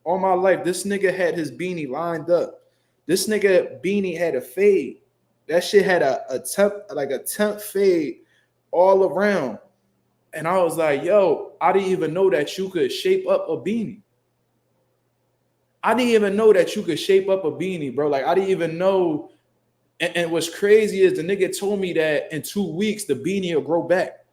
On my life, this nigga had his beanie lined up. This nigga beanie had a fade. That shit had a temp fade all around. And I was like, yo, I didn't even know that you could shape up a beanie. I didn't even know that you could shape up a beanie, bro. Like, I didn't even know. And what's crazy is the nigga told me that in 2 weeks, the beanie will grow back.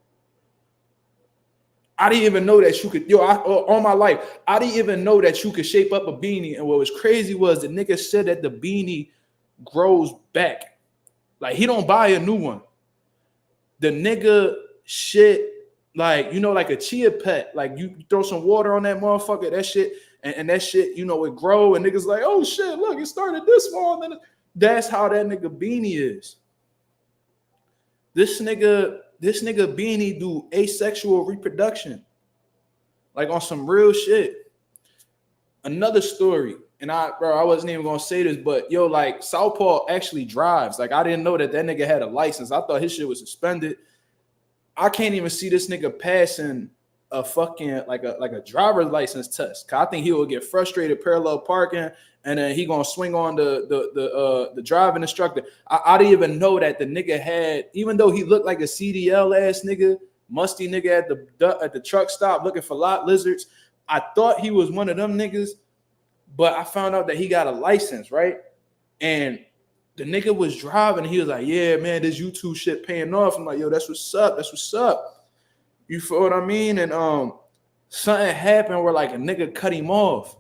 I didn't even know that you could, on my life, I didn't even know that you could shape up a beanie. And what was crazy was the nigga said that the beanie grows back. Like, he don't buy a new one. The nigga shit, like, like a chia pet. Like, you throw some water on that motherfucker, that shit, and that shit, it grow, and niggas like, oh shit, look, it started this small. And then that's how that nigga beanie is. This nigga beanie do asexual reproduction. Like on some real shit. Another story, and I wasn't even gonna say this, but like Southpaw actually drives. Like I didn't know that nigga had a license. I thought his shit was suspended. I can't even see this nigga passing a fucking like a driver's license test. Cause I think he would get frustrated parallel parking, and then he gonna swing on the driving instructor. I didn't even know that the nigga had, even though he looked like a CDL ass nigga, musty nigga at the truck stop looking for lot lizards. I thought he was one of them niggas, but I found out that he got a license, right? And the nigga was driving, and he was like, yeah, man, this YouTube shit paying off. I'm like, yo, that's what's up. That's what's up. You feel what I mean? And something happened where like a nigga cut him off.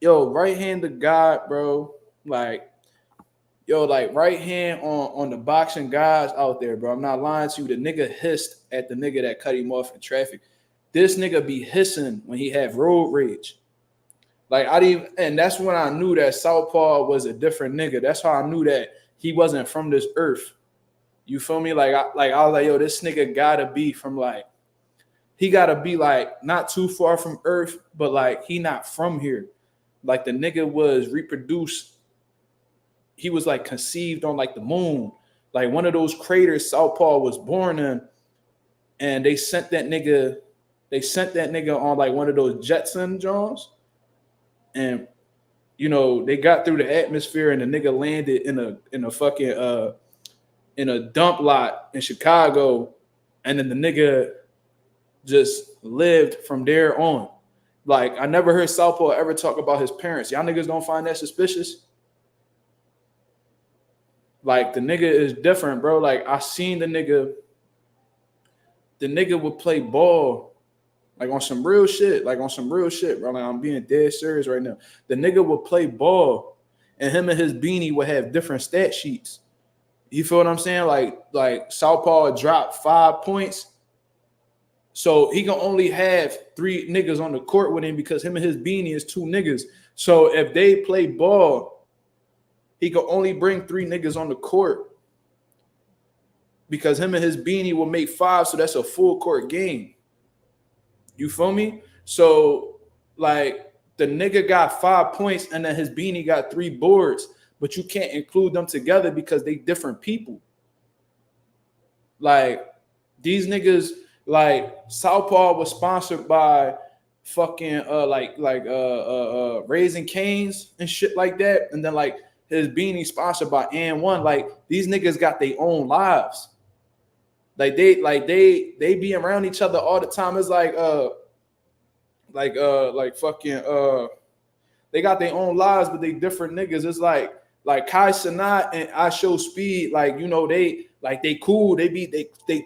Yo, right hand to God, bro. Like, yo, like right hand on the boxing guys out there, bro. I'm not lying to you. The nigga hissed at the nigga that cut him off in traffic. This nigga be hissing when he have road rage. Like and that's when I knew that Southpaw was a different nigga. That's how I knew that he wasn't from this earth. You feel me? Like I was like, yo, this nigga gotta be from like, he gotta be like not too far from Earth, but like he not from here. Like the nigga was reproduced. He was like conceived on like the moon, like one of those craters Southpaw was born in, and they sent that nigga on like one of those Jetson Jones. And you know, they got through the atmosphere, and the nigga landed in a fucking in a dump lot in Chicago, and then the nigga just lived from there on. Like I never heard Southpaw ever talk about his parents. Y'all niggas don't find that suspicious? Like the nigga is different, bro. Like I seen the nigga would play ball. Like on some real shit, bro. Like I'm being dead serious right now. The nigga would play ball, and him and his beanie would have different stat sheets. You feel what I'm saying? Like Southpaw dropped 5 points, so he can only have 3 niggas on the court with him because him and his beanie is 2 niggas. So if they play ball, he can only bring 3 niggas on the court because him and his beanie will make 5, so that's a full court game. You feel me? So, like, the nigga got 5 points and then his beanie got 3 boards, but you can't include them together because they different people. Like, these niggas, like, Southpaw was sponsored by fucking, Raising Cane's and shit like that. And then, like, his beanie sponsored by And1. Like, these niggas got their own lives. Like they be around each other all the time. It's they got their own lives, but they different niggas. It's like Kai Cenat and I Show Speed, like, you know, they cool, they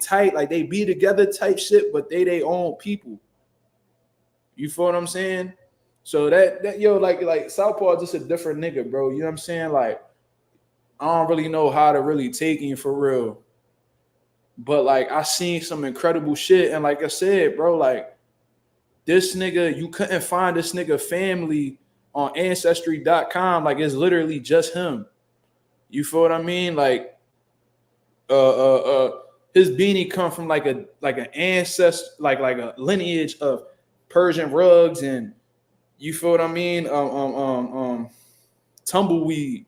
tight, like they be together type shit, but they own people. You feel what I'm saying? So that yo, like Southpaw just a different nigga, bro. You know what I'm saying? Like, I don't really know how to really take him for real. But like I seen some incredible shit, and like I said, bro, like this nigga, you couldn't find this nigga family on ancestry.com. Like it's literally just him. You feel what I mean? Like his beanie come from like an ancestor, like a lineage of Persian rugs, and you feel what I mean? Tumbleweed.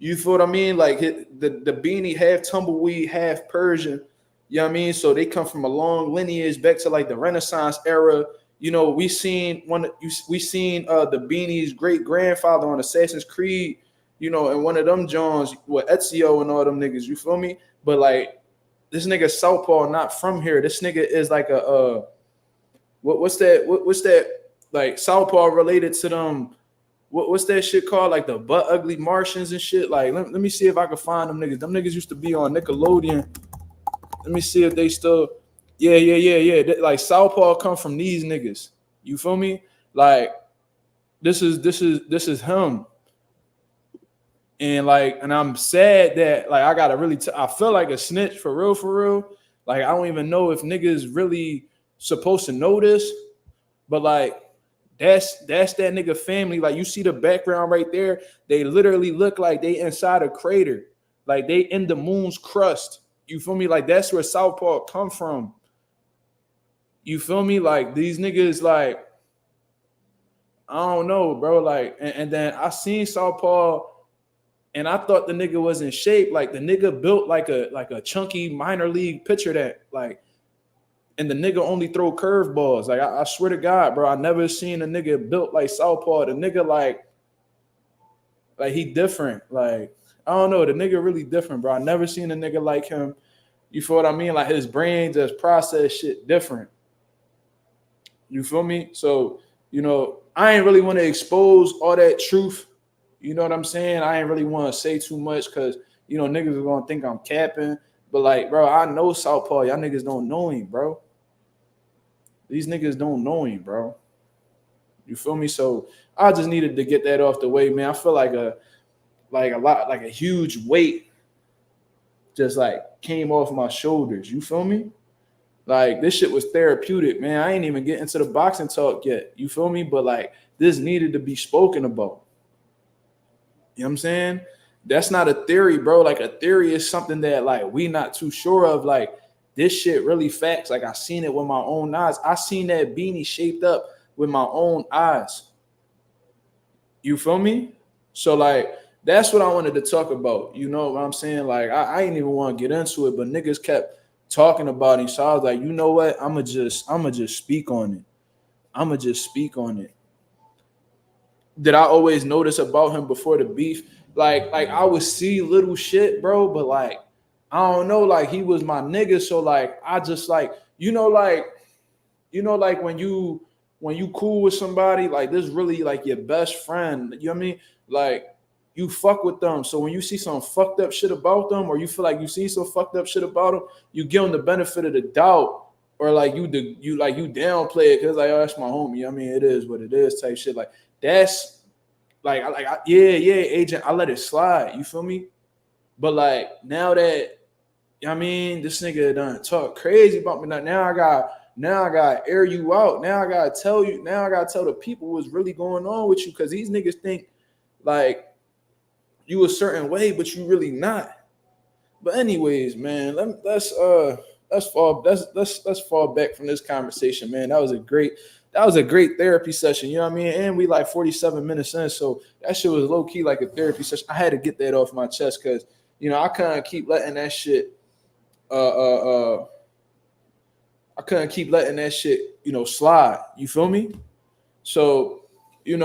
You feel what I mean? Like the beanie half tumbleweed, half Persian. You know what I mean? So they come from a long lineage back to like the Renaissance era. You know, we seen the beanie's great grandfather on Assassin's Creed, you know, and one of them Johns with Ezio and all them niggas. You feel me? But like this nigga Southpaw not from here. This nigga is like what's that like Southpaw related to them? What's that shit called? Like the Butt Ugly Martians and shit. Like let me see if I can find them niggas. Them niggas used to be on Nickelodeon. Let me see if they still, yeah. Like Southpaw come from these niggas. You feel me? Like this is him. And like, and I'm sad that like I gotta really, I feel like a snitch for real. Like I don't even know if niggas really supposed to know this, but like that's that nigga family. Like you see the background right there. They literally look like they inside a crater, like they in the moon's crust. You feel me? Like that's where Southpaw come from. You feel me? Like these niggas, like I don't know, bro. Like, and then I seen Southpaw, and I thought the nigga was in shape. Like the nigga built like a chunky minor league pitcher that like And the nigga only throw curveballs. Like I swear to God, bro, I never seen a nigga built like Southpaw. The nigga like he different. Like I don't know, the nigga really different, bro. I never seen a nigga like him. You feel what I mean? Like his brain just process shit different. You feel me? So I ain't really want to expose all that truth. You know what I'm saying? I ain't really want to say too much because niggas are gonna think I'm capping. But like, bro, I know Southpaw. Y'all niggas don't know him, bro. These niggas don't know him, bro. You feel me? So I just needed to get that off the way, man. I feel like a huge weight just like came off my shoulders. You feel me? Like this shit was therapeutic, man. I ain't even get into the boxing talk yet. You feel me? But like this needed to be spoken about. You know what I'm saying? That's not a theory, bro. Like a theory is something that like we not too sure of. Like this shit really facts. Like I seen it with my own eyes. I seen that beanie shaped up with my own eyes. You feel me? So like that's what I wanted to talk about. You know what I'm saying? Like I ain't even want to get into it, but niggas kept talking about him. So I was like, you know what? I'ma just speak on it. I'ma just speak on it. Did I always notice about him before the beef? Like I would see little shit, bro, but like I don't know, like he was my nigga. So like I just like like when you cool with somebody, like this really like your best friend. You know what I mean? Like you fuck with them. So when you see some fucked up shit about them, or you feel like you see some fucked up shit about them, you give them the benefit of the doubt, or like you downplay it because like, oh, that's my homie. You know what I mean, it is what it is type shit. Like that's yeah, agent. I let it slide. You feel me? But like now that I mean, this nigga done talk crazy about me. Now I gotta air you out. Now I gotta tell you. Now I gotta tell the people what's really going on with you, because these niggas think like you a certain way, but you really not. But anyways, man, let's fall back from this conversation, man. That was a great therapy session. You know what I mean? And we like 47 minutes in, so that shit was low key like a therapy session. I had to get that off my chest because I couldn't keep letting that shit. I couldn't keep letting that shit slide. You feel me? So. And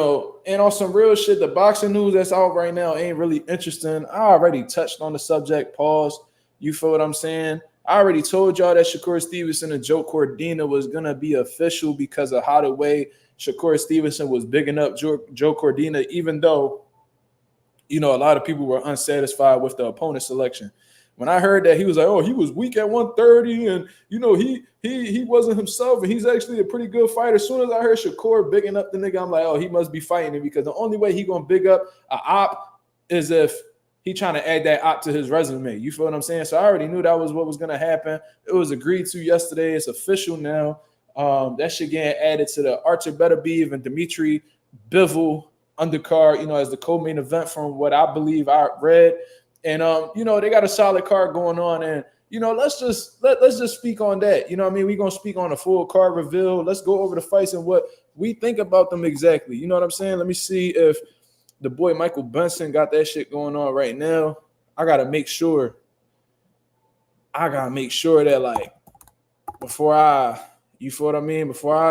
on some real shit, the boxing news that's out right now ain't really interesting. I already touched on the subject. Pause. You feel what I'm saying? I already told y'all that Shakur Stevenson and Joe Cordina was going to be official because of how the way Shakur Stevenson was bigging up Joe Cordina, even though, a lot of people were unsatisfied with the opponent selection. When I heard that, he was like, oh, he was weak at 130 and, he wasn't himself and he's actually a pretty good fighter. As soon as I heard Shakur bigging up the nigga, I'm like, oh, he must be fighting him, because the only way he going to big up an op is if he trying to add that op to his resume. You feel what I'm saying? So I already knew that was what was going to happen. It was agreed to yesterday. It's official now. That shit getting added to the Beterbiev and Beterbiev-Bivol undercard, as the co-main event from what I believe I read. And they got a solid card going on, and let's just speak on that. You know what I mean? We're gonna speak on a full card reveal. Let's go over the fights and what we think about them exactly. You know what I'm saying? Let me see if the boy Michael Benson got that shit going on right now. I gotta make sure that like before I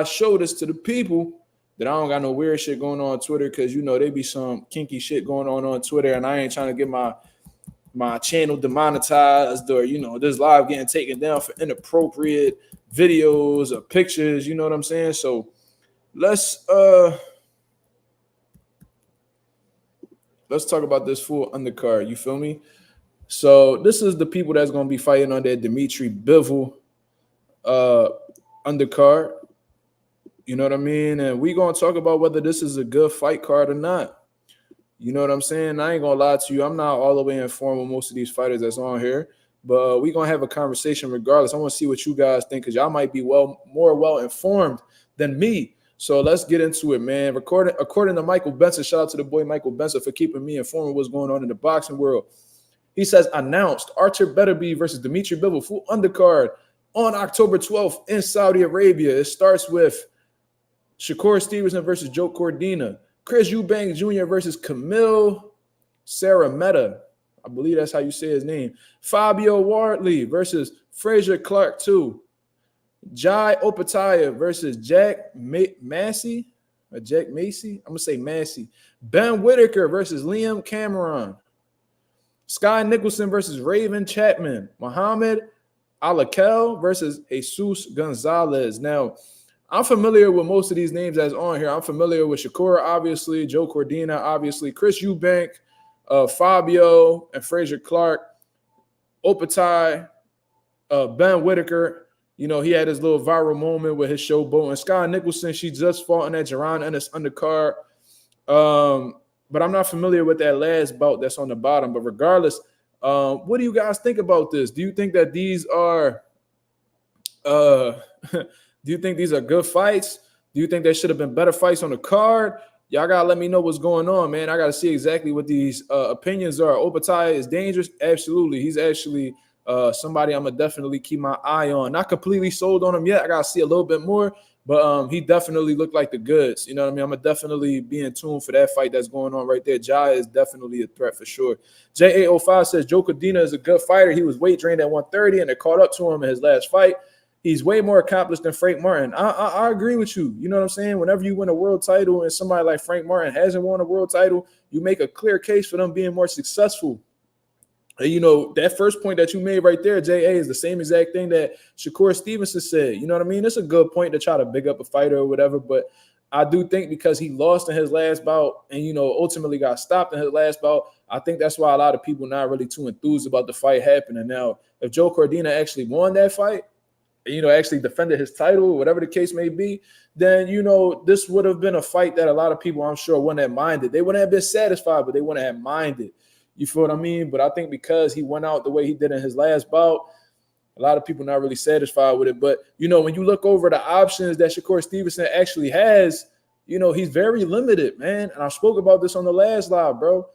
show this to the people, that I don't got no weird shit going on Twitter, because they be some kinky shit going on Twitter, and I ain't trying to get my channel demonetized, or this live getting taken down for inappropriate videos or pictures. You know what I'm saying? So let's talk about this full undercard. You feel me? So this is the people that's gonna be fighting on that Beterbiev-Bivol undercard. You know what I mean? And we gonna talk about whether this is a good fight card or not. You know what I'm saying? I ain't gonna lie to you. I'm not all the way informed with most of these fighters that's on here, but we're gonna have a conversation regardless. I want to see what you guys think, because y'all might be more well informed than me. So let's get into it, man. According to Michael Benson, shout out to the boy Michael Benson for keeping me informed with what's going on in the boxing world. He says, announced Artur Beterbiev versus Beterbiev-Bivol full undercard on October 12th in Saudi Arabia. It starts with Shakur Stevenson versus Joe Cordina. Chris Eubanks Jr. versus Camille Sarametta. I believe that's how you say his name. Fabio Wardley versus Frazier Clark II. Jai Opataya versus Jack Massey. Or Jack Macy? I'm going to say Massey. Ben Whitaker versus Liam Cameron. Sky Nicholson versus Raven Chapman. Muhammad Alakel versus Jesus Gonzalez. Now, I'm familiar with most of these names that's on here. I'm familiar with Shakur, obviously, Joe Cordina, obviously, Chris Eubank, Fabio, and Fraser Clark, Opatai, Ben Whitaker. You know, he had his little viral moment with his showboat. And Sky Nicholson, she just fought in that Jerron Ennis undercard. But I'm not familiar with that last bout that's on the bottom. But regardless, what do you guys think about this? Do you think that these are do you think these are good fights? Do you think there should have been better fights on the card? Y'all got to let me know what's going on, man. I got to see exactly what these opinions are. Opatai is dangerous. Absolutely. He's actually somebody I'm going to definitely keep my eye on. Not completely sold on him yet. I got to see a little bit more. But he definitely looked like the goods. You know what I mean? I'm going to definitely be in tune for that fight that's going on right there. Jai is definitely a threat for sure. J805 says Joe Cordina is a good fighter. He was weight drained at 130 and they caught up to him in his last fight. He's way more accomplished than Frank Martin. I agree with you. You know what I'm saying? Whenever you win a world title and somebody like Frank Martin hasn't won a world title, you make a clear case for them being more successful. And, you know, that first point that you made right there, J.A., is the same exact thing that Shakur Stevenson said. You know what I mean? It's a good point to try to big up a fighter or whatever, but I do think because he lost in his last bout and, you know, ultimately got stopped in his last bout, I think that's why a lot of people not really too enthused about the fight happening. Now, if Joe Cordina actually won that fight, you know, actually defended his title, whatever the case may be, then, you know, this would have been a fight that a lot of people, I'm sure, wouldn't have minded. They wouldn't have been satisfied, but they wouldn't have minded. You feel what I mean? But I think because he went out the way he did in his last bout, a lot of people not really satisfied with it. But, you know, when you look over the options that Shakur Stevenson actually has, you know, he's very limited, man. And I spoke about this on the last live, bro.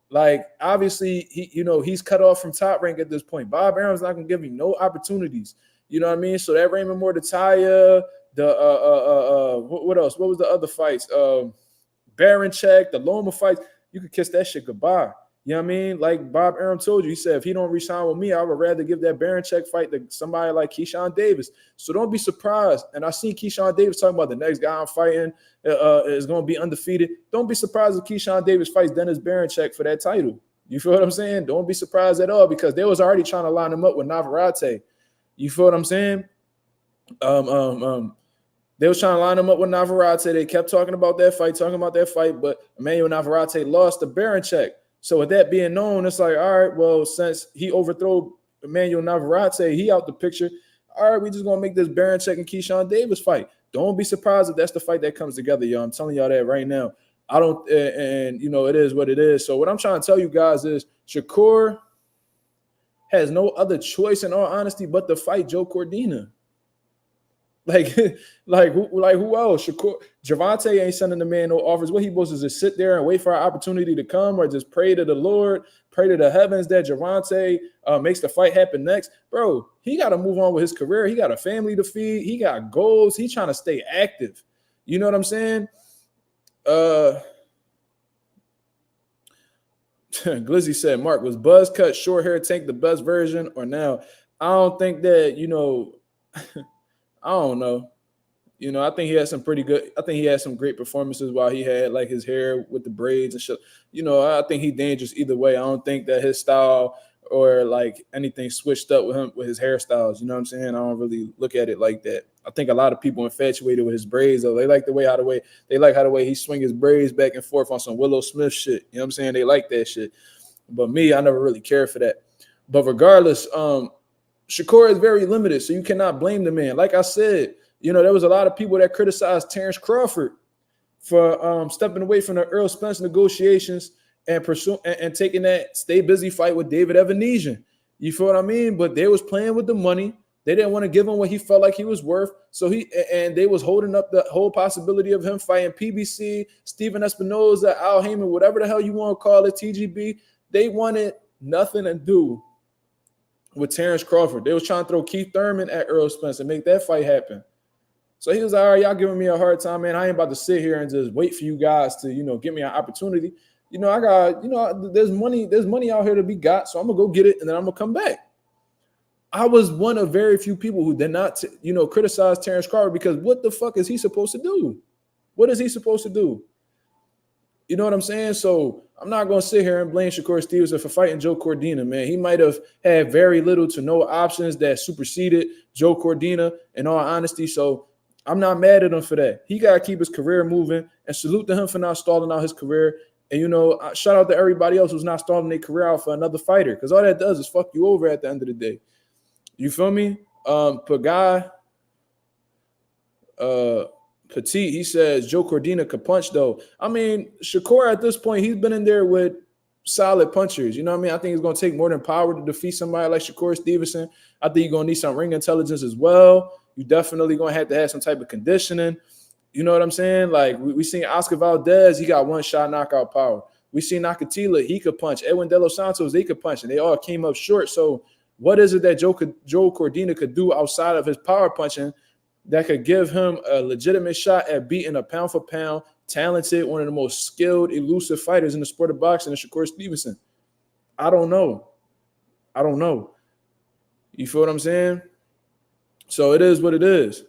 Like, obviously, he's cut off from Top Rank at this point. Bob Arum's not going to give him no opportunities. You know what I mean? So that Raymond Mordetaya, what else? What was the other fights? Baranchek, the Loma fights. You could kiss that shit goodbye. You know what I mean? Like Bob Arum told you, he said, if he don't resign with me, I would rather give that Baranchek fight to somebody like Keyshawn Davis. So don't be surprised. And I seen Keyshawn Davis talking about the next guy I'm fighting is going to be undefeated. Don't be surprised if Keyshawn Davis fights Dennis Baranchek for that title. You feel what I'm saying? Don't be surprised at all because they was already trying to line him up with Navarrete. You feel what I'm saying? They was trying to line him up with Navarrete. They kept talking about that fight, but Emmanuel Navarrete lost to Baranchek. So with that being known, it's like, all right, well, since he overthrew Emmanuel Navarrete, he out the picture. All right, we just going to make this Baranchek and Keyshawn Davis fight. Don't be surprised if that's the fight that comes together, y'all. I'm telling y'all that right now. I don't, and you know, it is what it is. So what I'm trying to tell you guys is Shakur has no other choice, in all honesty, but to fight Joe Cordina. Like who else? Shakur, Gervonta ain't sending the man no offers. What he supposed to just sit there and wait for our opportunity to come, or just pray to the Lord, pray to the heavens that Gervonta makes the fight happen next? Bro, he got to move on with his career. He got a family to feed. He got goals. He trying to stay active. You know what I'm saying? Glizzy said, Mark, was buzz cut, short hair Tank the best version or now? I don't think that, you know, I don't know. You know, I think he had some pretty good. I think he had some great performances while he had like his hair with the braids and shit. You know, I think he's dangerous either way. I don't think that his style or like anything switched up with him with his hairstyles. You know what I'm saying? I don't really look at it like that. I think a lot of people infatuated with his braids though. They like how the way he swing his braids back and forth on some Willow Smith shit. You know what I'm saying? They like that shit. But me, I never really cared for that. But regardless, Shakur is very limited, so you cannot blame the man. Like I said, you know, there was a lot of people that criticized Terrence Crawford for stepping away from the Earl Spence negotiations and taking that stay busy fight with David Evanesian. You feel what I mean? But they was playing with the money. They didn't want to give him what he felt like he was worth. So they was holding up the whole possibility of him fighting PBC, Steven Espinoza, Al Heyman, whatever the hell you want to call it, TGB. They wanted nothing to do with Terrence Crawford. They was trying to throw Keith Thurman at Earl Spence and make that fight happen. So he was like, all right, y'all giving me a hard time, man. I ain't about to sit here and just wait for you guys to, you know, give me an opportunity. You know, I got, you know, there's money out here to be got, so I'm going to go get it, and then I'm going to come back. I was one of very few people who did not, criticize Terrence Crawford, because what the fuck is he supposed to do? What is he supposed to do? You know what I'm saying? So I'm not going to sit here and blame Shakur Stevenson for fighting Joe Cordina, man. He might have had very little to no options that superseded Joe Cordina, in all honesty. So I'm not mad at him for that. He got to keep his career moving, and salute to him for not stalling out his career. And, shout out to everybody else who's not stalling their career out for another fighter, because all that does is fuck you over at the end of the day. You feel me? Pagai, Petit, he says Joe Cordina could punch, though. I mean, Shakur at this point, he's been in there with solid punchers. You know what I mean? I think it's going to take more than power to defeat somebody like Shakur Stevenson. I think you're going to need some ring intelligence as well. You definitely going to have some type of conditioning. You know what I'm saying? Like, we seen Oscar Valdez, he got one shot knockout power. We seen Nakatila, he could punch. Edwin De Los Santos, they could punch, and they all came up short. So what is it that Joe Cordina could do outside of his power punching that could give him a legitimate shot at beating a pound-for-pound, talented, one of the most skilled, elusive fighters in the sport of boxing, Shakur Stevenson? I don't know. You feel what I'm saying? So it is what it is.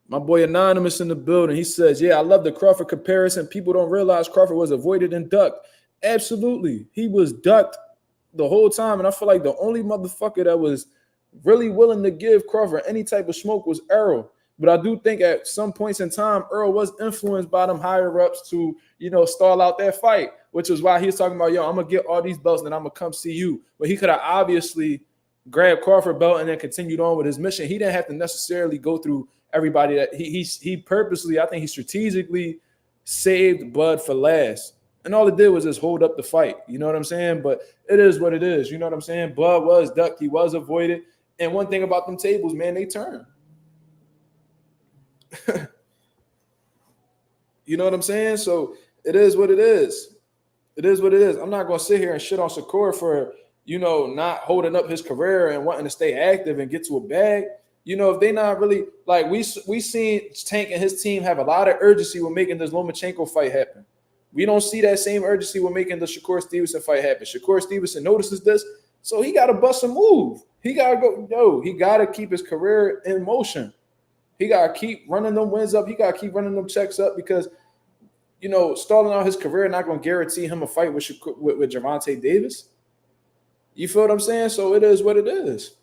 My boy Anonymous in the building, he says, yeah, I love the Crawford comparison. People don't realize Crawford was avoided and ducked. Absolutely. He was ducked the whole time, and I feel like the only motherfucker that was really willing to give Crawford any type of smoke was Earl. But I do think at some points in time, Earl was influenced by them higher-ups to, stall out that fight, which is why he was talking about, I'm going to get all these belts and I'm going to come see you. But he could have obviously grabbed Crawford belt and then continued on with his mission. He didn't have to necessarily go through everybody that he purposely, I think he strategically saved Bud for last. And all it did was just hold up the fight. You know what I'm saying? But it is what it is. You know what I'm saying? Bud was ducked. He was avoided. And one thing about them tables, man, they turn. You know what I'm saying? So it is what it is. It is what it is. I'm not going to sit here and shit on Shakur for, not holding up his career and wanting to stay active and get to a bag. If they not really, like, we seen Tank and his team have a lot of urgency with making this Lomachenko fight happen. We don't see that same urgency with making the Shakur Stevenson fight happen. Shakur Stevenson notices this, so he got to bust a move. He got to go. He got to keep his career in motion. He got to keep running them wins up. He got to keep running them checks up because, stalling out his career not going to guarantee him a fight with Gervonta Davis. You feel what I'm saying? So it is what it is.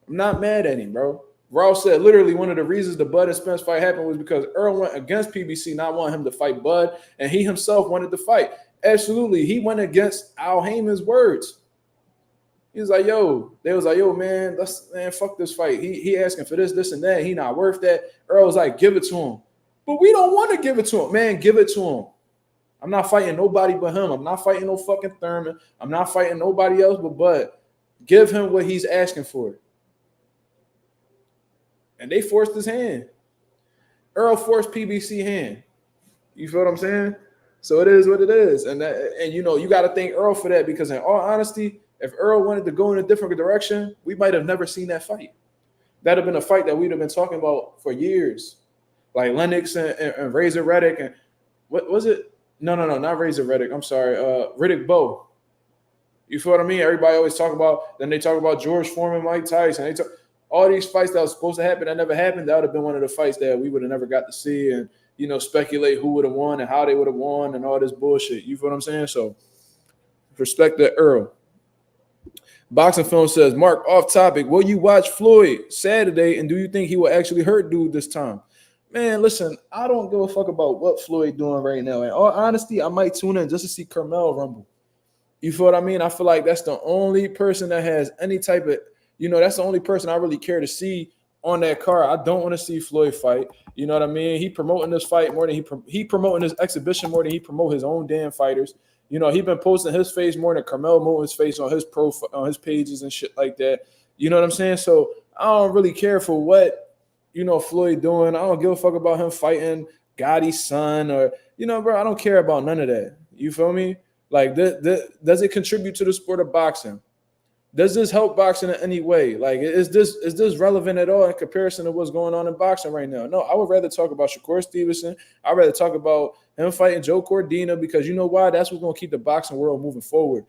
I'm not mad at him, bro. Ross said literally one of the reasons the Bud and Spence fight happened was because Earl went against PBC, not wanting him to fight Bud, and he himself wanted to fight. Absolutely. He went against Al Heyman's words. He was like, they was like, man, fuck this fight. He asking for this, and that. He not worth that. Earl was like, give it to him. But we don't want to give it to him. Man, give it to him. I'm not fighting nobody but him. I'm not fighting no fucking Thurman. I'm not fighting nobody else but Bud. Give him what he's asking for. And they forced his hand. Earl forced PBC hand. You feel what I'm saying? So it is what it is. And you got to thank Earl for that, because in all honesty, if Earl wanted to go in a different direction, we might have never seen that fight. That'd have been a fight that we'd have been talking about for years. Like Lennox and Razor Reddick and what was it? No, not Razor Reddick. I'm sorry. Riddick Bowe. You feel what I mean? Everybody always talk about, then they talk about George Foreman, Mike Tyson. They talk all these fights that was supposed to happen that never happened. That would have been one of the fights that we would have never got to see and, speculate who would have won and how they would have won and all this bullshit. You feel what I'm saying? So respect that Earl. Boxing Film says, Mark, off topic, will you watch Floyd Saturday, and do you think he will actually hurt dude this time? Man, listen, I don't give a fuck about what Floyd doing right now. In all honesty, I might tune in just to see Carmel rumble. You feel what I mean? I feel like that's the only person that has any type of, that's the only person I really care to see on that card. I don't want to see Floyd fight. You know what I mean? He promoting this fight more than he promoting his exhibition more than he promote his own damn fighters. He been posting his face more than Carmel moving his face on his on his pages and shit like that. You know what I'm saying? So I don't really care for what, Floyd doing. I don't give a fuck about him fighting Gotti's son or, bro, I don't care about none of that. You feel me? Like, does it contribute to the sport of boxing? Does this help boxing in any way? Like, is this relevant at all in comparison to what's going on in boxing right now? No, I would rather talk about Shakur Stevenson. I'd rather talk about him fighting Joe Cordina, because you know why? That's what's going to keep the boxing world moving forward.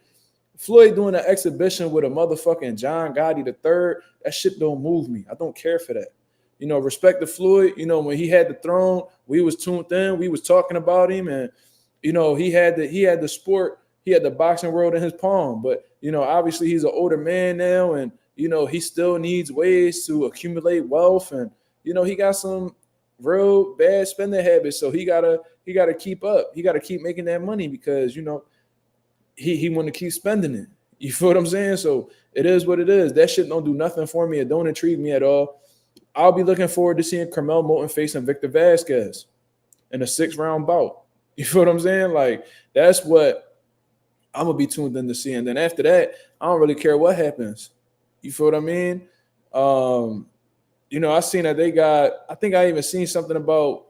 Floyd doing an exhibition with a motherfucking John Gotti the third, that shit don't move me. I don't care for that. You know, respect to Floyd. You know, when he had the throne, we was tuned in. We was talking about him, and you know, he had the sport, he had the boxing world in his palm. But you know, obviously he's an older man now, and you know, he still needs ways to accumulate wealth, and you know, he got some real bad spending habits. So he gotta keep up. He gotta keep making that money because you know he want to keep spending it. You feel what I'm saying? So it is what it is. That shit don't do nothing for me. It don't intrigue me at all. I'll be looking forward to seeing Carmel Moulton facing Victor Vasquez in a 6-round bout. You feel what I'm saying? Like, that's what I'm going to be tuned in to see. And then after that, I don't really care what happens. You feel what I mean? You know, I seen that I think I even seen something about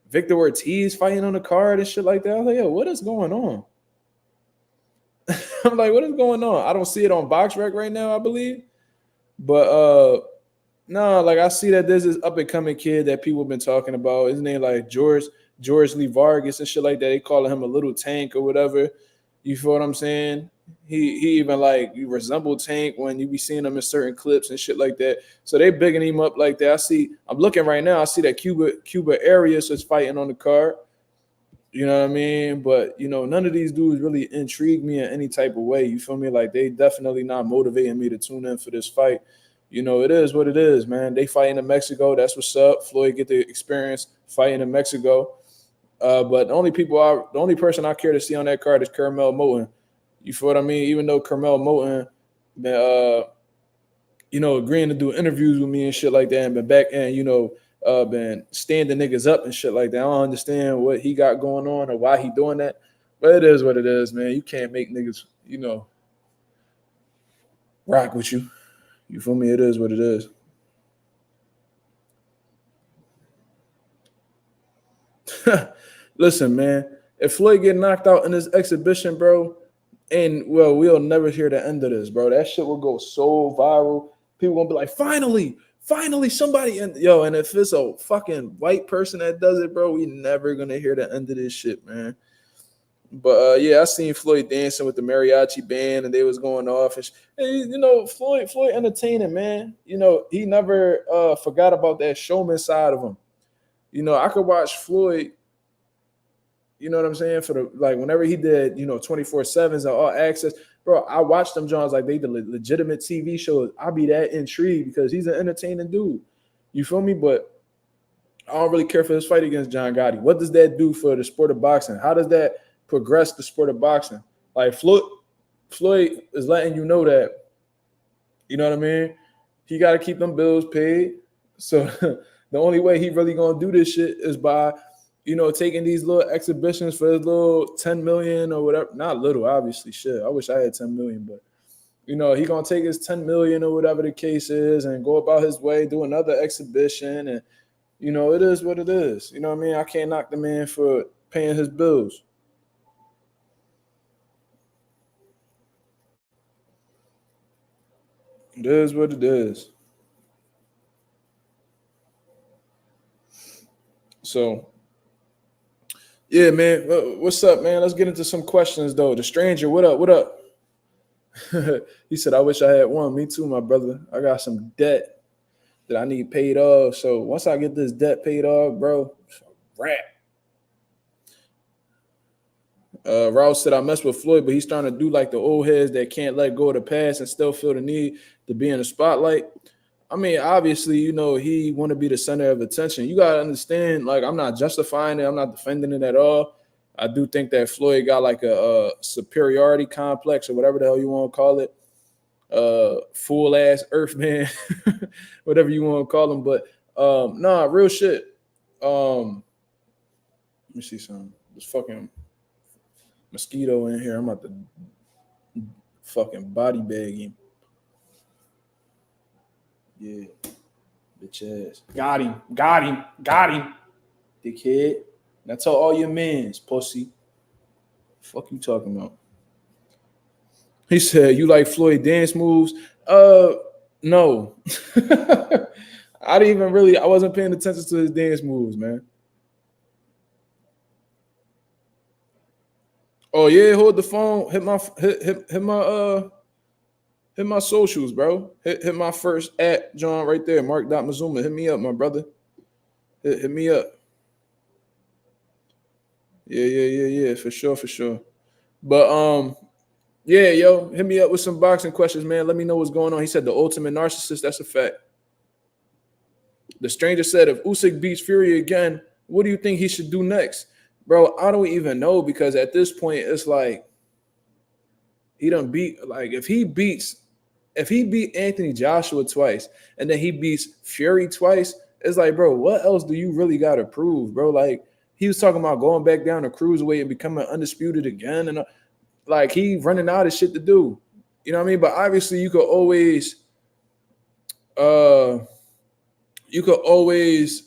Victor Ortiz fighting on the card and shit like that. I was like, yo, what is going on? I'm like, what is going on? I don't see it on BoxRec right now, I believe. But no, like I see that there's this up and coming kid that people have been talking about. His name like George Lee Vargas and shit like that. They calling him a little Tank or whatever. You feel what I'm saying? He even like you resemble Tank when you be seeing him in certain clips and shit like that. So they bigging him up like that. I'm looking right now. I see that Cuba Arias is fighting on the card. You know what I mean? But, you know, none of these dudes really intrigue me in any type of way. You feel me? Like, they definitely not motivating me to tune in for this fight. You know, it is what it is, man. They fighting in Mexico. That's what's up. Floyd get the experience fighting in Mexico. But the only person I care to see on that card is Carmel Moulton. You feel what I mean? Even though Carmel Moulton been, you know, agreeing to do interviews with me and shit like that and been back and, you know, been standing niggas up and shit like that. I don't understand what he got going on or why he doing that. But it is what it is, man. You can't make niggas, you know, rock with you. You feel me? It is what it is. Listen, man. If Floyd get knocked out in this exhibition, bro, and well, we'll never hear the end of this, bro. That shit will go so viral. People gonna be like, finally somebody. And yo, and if it's a fucking white person that does it, bro, we never gonna hear the end of this shit, man. But yeah, I seen Floyd dancing with the mariachi band, and they was going off. And you know, Floyd entertaining, man. You know, he never forgot about that showman side of him. You know, I could watch Floyd. You know what I'm saying? For the like, whenever he did, you know, 24/7s or All Access, bro, I watched them Johns like they the legitimate TV shows. I'll be that intrigued because he's an entertaining dude. You feel me? But I don't really care for his fight against John Gotti. What does that do for the sport of boxing? How does that progress the sport of boxing? Like Floyd is letting you know that, you know what I mean? He got to keep them bills paid. So the only way he really gonna do this shit is by, you know, taking these little exhibitions for his little 10 million or whatever. Not little, obviously. Shit, I wish I had 10 million, but you know, he gonna take his 10 million or whatever the case is and go about his way, do another exhibition, and you know, it is what it is. You know what I mean? I can't knock the man for paying his bills. It is what it is. So, yeah, man. What's up, man? Let's get into some questions, though. The stranger, what up? What up? He said, I wish I had one. Me too, my brother. I got some debt that I need paid off. So once I get this debt paid off, bro, rap. Rouse said, I mess with Floyd, but he's starting to do like the old heads that can't let go of the past and still feel the need to be in the spotlight. I mean, obviously, you know, he want to be the center of attention. You got to understand, like, I'm not justifying it. I'm not defending it at all. I do think that Floyd got like a superiority complex or whatever the hell you want to call it. Full ass earthman, whatever you want to call him. But nah, real shit. Let me see something. This fucking mosquito in here. I'm about to fucking body bag him. Yeah, bitch ass. Got him. Dickhead. Now tell all your mans, pussy. Fuck you talking about? He said, you like Floyd dance moves? No. I wasn't paying attention to his dance moves, man. Oh yeah, hold the phone. Hit my socials, bro. Hit my first at John right there, MarkMazuma. Hit me up, my brother. Hit me up. Yeah, for sure, for sure. But yeah, yo, hit me up with some boxing questions, man. Let me know what's going on. He said the ultimate narcissist. That's a fact. The stranger said, if Usyk beats Fury again, what do you think he should do next? Bro, I don't even know because at this point, it's like he done beat, like if he beat Anthony Joshua twice and then he beats Fury twice, it's like, bro, what else do you really got to prove, bro? Like he was talking about going back down to cruiserweight and becoming undisputed again. And like he running out of shit to do. You know what I mean? But obviously uh you could always,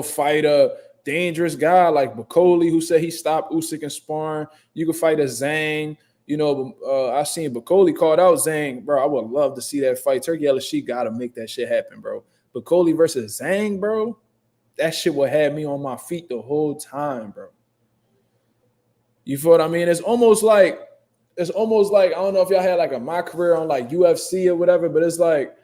fight a dangerous guy like Bakoli, who said he stopped Usyk and sparring. You could fight a Zhang. I seen Bakoli called out Zhang, bro. I would love to see that fight. Turkey LSC got to make that shit happen, bro. Bakoli versus Zhang, bro. That shit would have me on my feet the whole time, bro. You feel what I mean? It's almost like I don't know if y'all had like a my career on like UFC or whatever, but it's like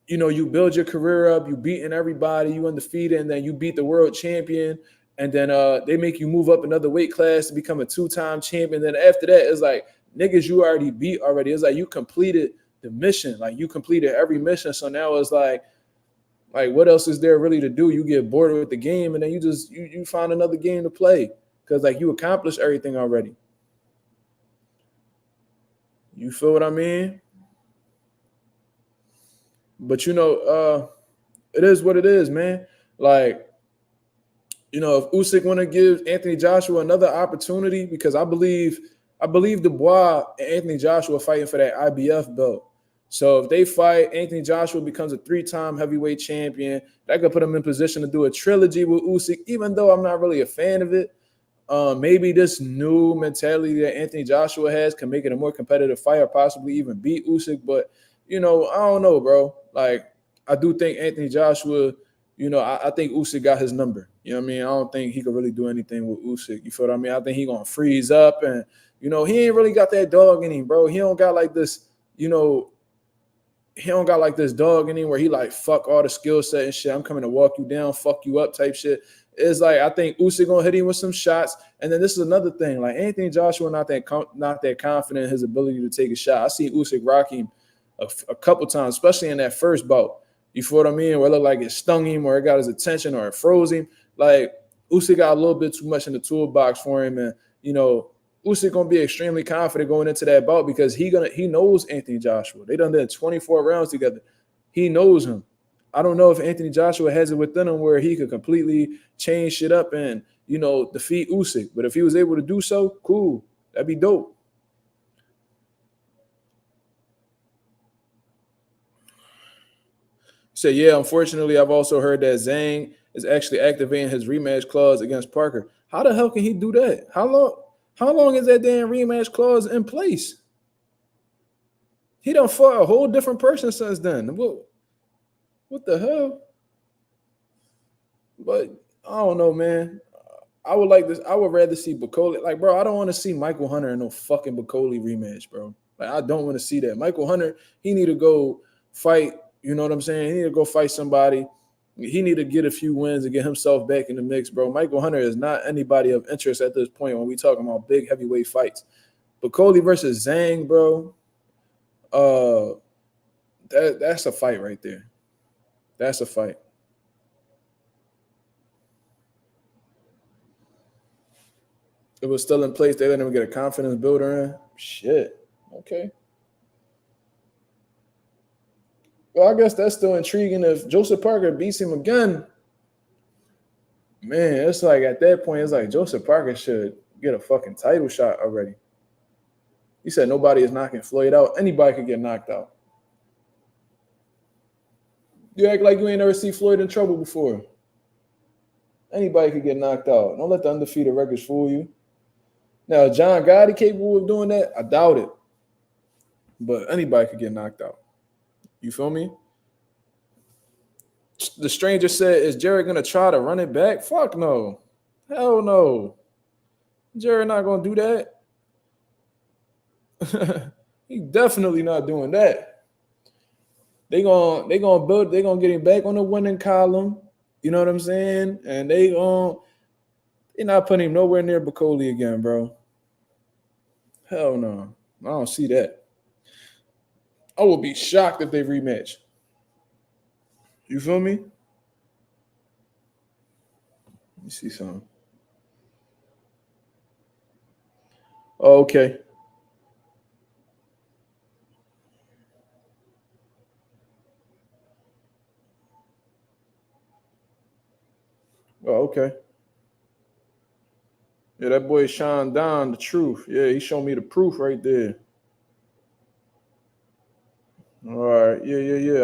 you build your career up, you beating everybody, you undefeated, and then you beat the world champion, and then they make you move up another weight class to become a 2-time champion. Then after that, it's like niggas you already beat already. It's like you completed the mission, like you completed every mission. So now it's like what else is there really to do? You get bored with the game, and then you find another game to play because like you accomplished everything already. You feel what I mean? But it is what it is, man. Like, if Usyk want to give Anthony Joshua another opportunity, because I believe Dubois and Anthony Joshua fighting for that IBF belt. So if they fight, Anthony Joshua becomes a 3-time heavyweight champion. That could put him in position to do a trilogy with Usyk, even though I'm not really a fan of it. Maybe this new mentality that Anthony Joshua has can make it a more competitive fight or possibly even beat Usyk. But, I don't know, bro. Like, I do think Anthony Joshua, I think Usyk got his number. You know what I mean? I don't think he could really do anything with Usyk. You feel what I mean? I think he going to freeze up and, he ain't really got that dog in him, bro. He don't got like this, he don't got like this dog in him where he like, fuck all the skill set and shit. I'm coming to walk you down, fuck you up type shit. It's like I think Usyk gonna hit him with some shots, and then this is another thing. Like Anthony Joshua, not that confident in his ability to take a shot. I see Usyk rock him a couple times, especially in that first bout. You feel what I mean? Where it looked like it stung him, or it got his attention, or it froze him. Like Usyk got a little bit too much in the toolbox for him, and Usyk gonna be extremely confident going into that bout because he knows Anthony Joshua. They done did 24 rounds together. He knows him. I don't know if Anthony Joshua has it within him where he could completely change shit up and, defeat Usyk. But if he was able to do so, cool. That'd be dope. So, yeah, unfortunately, I've also heard that Zhang is actually activating his rematch clause against Parker. How the hell can he do that? How long is that damn rematch clause in place? He done fought a whole different person since then. What the hell? But I don't know, man. I would like this. I would rather see Bakoli. Like, bro, I don't want to see Michael Hunter in no fucking Bakoli rematch, bro. Like, I don't want to see that. Michael Hunter, he need to go fight. You know what I'm saying? He need to go fight somebody. He need to get a few wins and get himself back in the mix, bro. Michael Hunter is not anybody of interest at this point when we talking about big heavyweight fights. Bakoli versus Zhang, bro. That's a fight right there. That's a fight. It was still in place. They let him get a confidence builder in. Shit. Okay. Well, I guess that's still intriguing. If Joseph Parker beats him again, man, it's like at that point, it's like Joseph Parker should get a fucking title shot already. He said nobody is knocking Floyd out. Anybody could get knocked out. You act like you ain't never seen Floyd in trouble before. Anybody could get knocked out. Don't let the undefeated records fool you. Now, John Gotti capable of doing that? I doubt it. But anybody could get knocked out. You feel me? The stranger said, is Jared going to try to run it back? Fuck no. Hell no. Jared not gonna do that. He definitely not doing that. They gonna get him back on the winning column. You know what I'm saying? And they're not putting him nowhere near Bacoli again, bro. Hell no. I don't see that. I would be shocked if they rematch. You feel me? Let me see something. Oh, okay. Oh, okay. Yeah, that boy Sean Don, the truth. Yeah, he showed me the proof right there. All right. Yeah.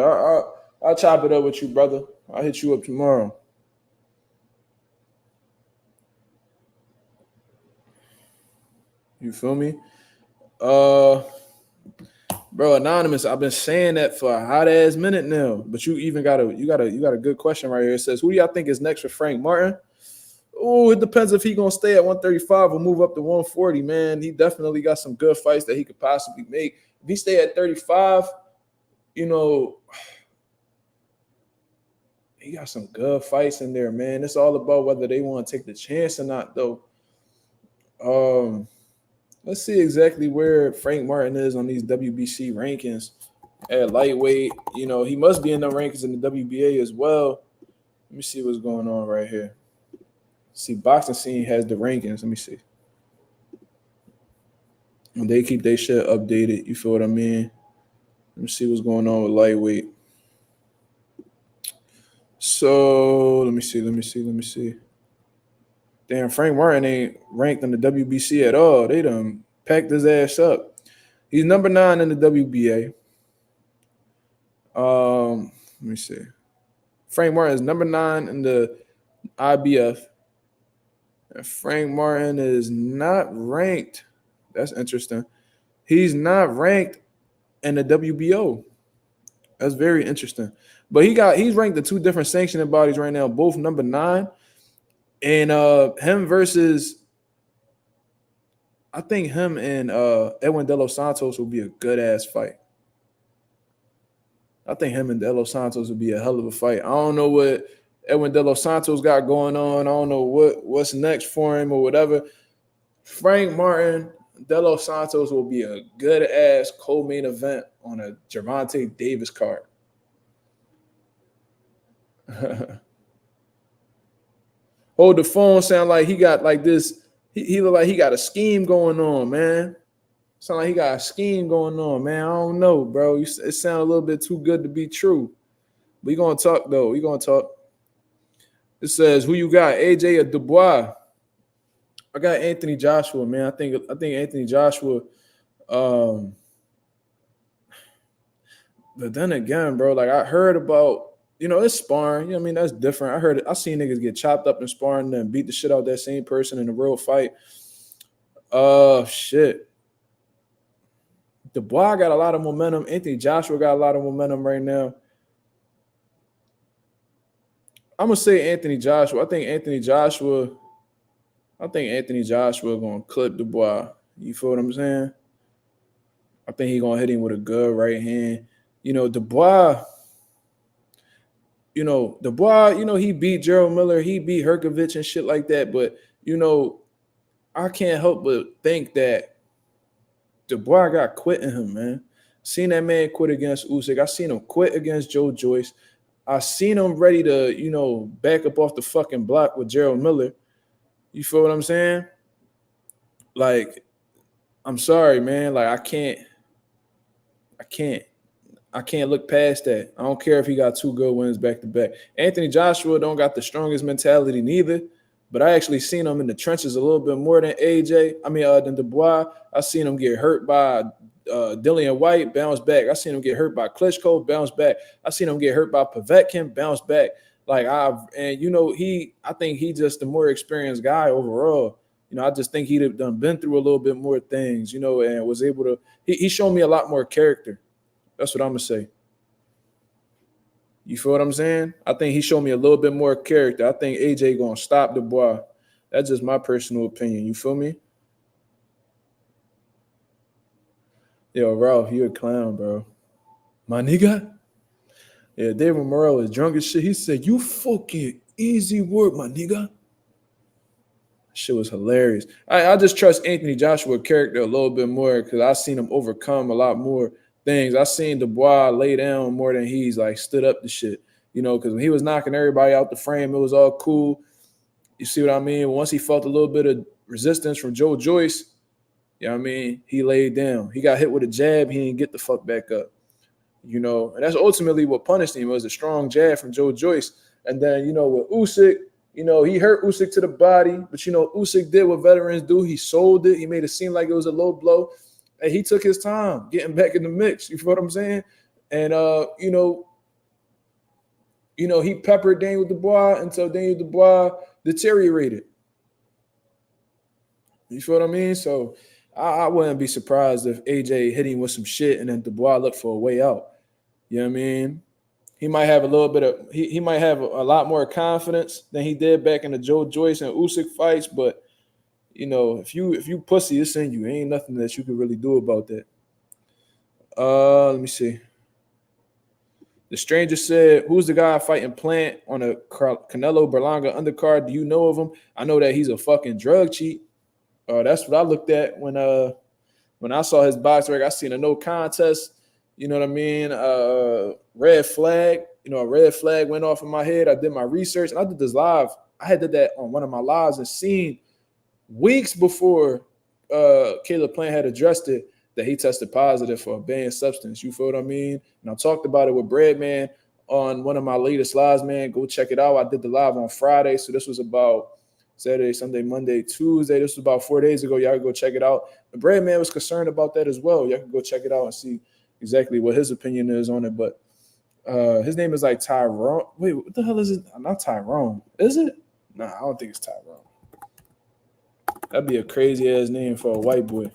I'll chop it up with you, brother. I'll hit you up tomorrow. You feel me? Uh Bro, anonymous, I've been saying that for a hot ass minute now. But you got a good question right here. It says, who do y'all think is next for Frank Martin? Oh, it depends if he gonna stay at 135 or move up to 140, man. He definitely got some good fights that he could possibly make. If he stay at 35, you know, he got some good fights in there, man. It's all about whether they want to take the chance or not, though. Um, let's see exactly where Frank Martin is on these WBC rankings at lightweight. You know, he must be in the rankings in the WBA as well. Let me see what's going on right here. See, Boxing Scene has the rankings. Let me see. And they keep their shit updated. You feel what I mean? Let me see what's going on with lightweight. So let me see. Damn, Frank Martin ain't ranked in the WBC at all. They done packed his ass up. He's number 9 in the WBA. Let me see. Frank Martin is number 9 in the IBF. And Frank Martin is not ranked. That's interesting. He's not ranked in the WBO. That's very interesting. But he's ranked in 2 different sanctioning bodies right now, both number 9. And him versus, I think him and Edwin De Los Santos will be a good ass fight. I think him and De Los Santos would be a hell of a fight. I don't know what Edwin De Los Santos got going on. I don't know what's next for him or whatever. Frank Martin, De Los Santos will be a good ass co-main event on a Gervonta Davis card. Hold the phone sound like he got like this. He look like he got a scheme going on, man. Sound like he got a scheme going on, man. I don't know, bro. It sounds a little bit too good to be true. We gonna talk though. We gonna talk. It says, who you got, AJ or Dubois? I got Anthony Joshua, man. I think Anthony Joshua. But then again, bro, like I heard about, it's sparring. You know what I mean? That's different. I seen niggas get chopped up in sparring and then beat the shit out of that same person in a real fight. Shit. Dubois got a lot of momentum. Anthony Joshua got a lot of momentum right now. I'm gonna say Anthony Joshua. I think Anthony Joshua gonna clip Dubois. You feel what I'm saying? I think he gonna hit him with a good right hand. Dubois. He beat Gerald Miller, he beat Herkovich and shit like that. But I can't help but think that Dubois got quit in him, man. Seen that man quit against Usyk. I seen him quit against Joe Joyce. I seen him ready to, back up off the fucking block with Gerald Miller. You feel what I'm saying? Like, I'm sorry, man. Like, I can't look past that. I don't care if he got 2 good wins back to back. Anthony Joshua don't got the strongest mentality neither, but I actually seen him in the trenches a little bit more than than Dubois. I seen him get hurt by Dillian White, bounce back. I seen him get hurt by Klitschko, bounce back. I seen him get hurt by Povetkin, bounce back. I think he just the more experienced guy overall. I just think he'd have been through a little bit more things, and was able to. He showed me a lot more character. That's what I'm gonna say. You feel what I'm saying? I think he showed me a little bit more character. I think AJ gonna stop Dubois. That's just my personal opinion. You feel me? Yo, Ralph, you a clown, bro. My nigga. Yeah, David Morrell is drunk as shit. He said, "You fucking easy work, my nigga." Shit was hilarious. I just trust Anthony Joshua character a little bit more because I seen him overcome a lot more things. I seen Dubois lay down more than he's like stood up to shit. You know, because when he was knocking everybody out the frame, it was all cool. You see what I mean? Once he felt a little bit of resistance from Joe Joyce, you know what I mean? He laid down. He got hit with a jab. He didn't get the fuck back up. You know, and that's ultimately what punished him was a strong jab from Joe Joyce. And then, you know, with Usyk, you know, he hurt Usyk to the body, but you know, Usyk did what veterans do. He sold it. He made it seem like it was a low blow. And he took his time getting back in the mix. You feel what I'm saying? And he peppered Daniel Dubois until Daniel Dubois deteriorated. You feel what I mean? So I wouldn't be surprised if AJ hit him with some shit and then Dubois looked for a way out. You know what I mean? He might have a little bit of he might have a lot more confidence than he did back in the Joe Joyce and Usyk fights, but you know, if you pussy, it's in you. Ain't nothing that you can really do about that. Let me see. The stranger said, "Who's the guy fighting Plant on a Canelo Berlanga undercard? Do you know of him? I know that he's a fucking drug cheat." That's what I looked at when I saw his box record. I seen a no contest. You know what I mean? Red flag. You know, a red flag went off in my head. I did my research and I did this live. I had did that on one of my lives and seen weeks before Caleb Plant had addressed it that he tested positive for a banned substance. You feel what I mean? And I talked about it with Breadman on one of my latest lives, man. Go check it out. I did the live on Friday. So this was about Saturday, Sunday, Monday, Tuesday. This was about 4 days ago. Y'all can go check it out. The Breadman was concerned about that as well. Y'all can go check it out and see exactly what his opinion is on it. But his name is like Tyrone. Wait, what the hell is it? Not Tyrone. Is it? Nah, I don't think it's Tyrone. That'd be a crazy ass name for a white boy.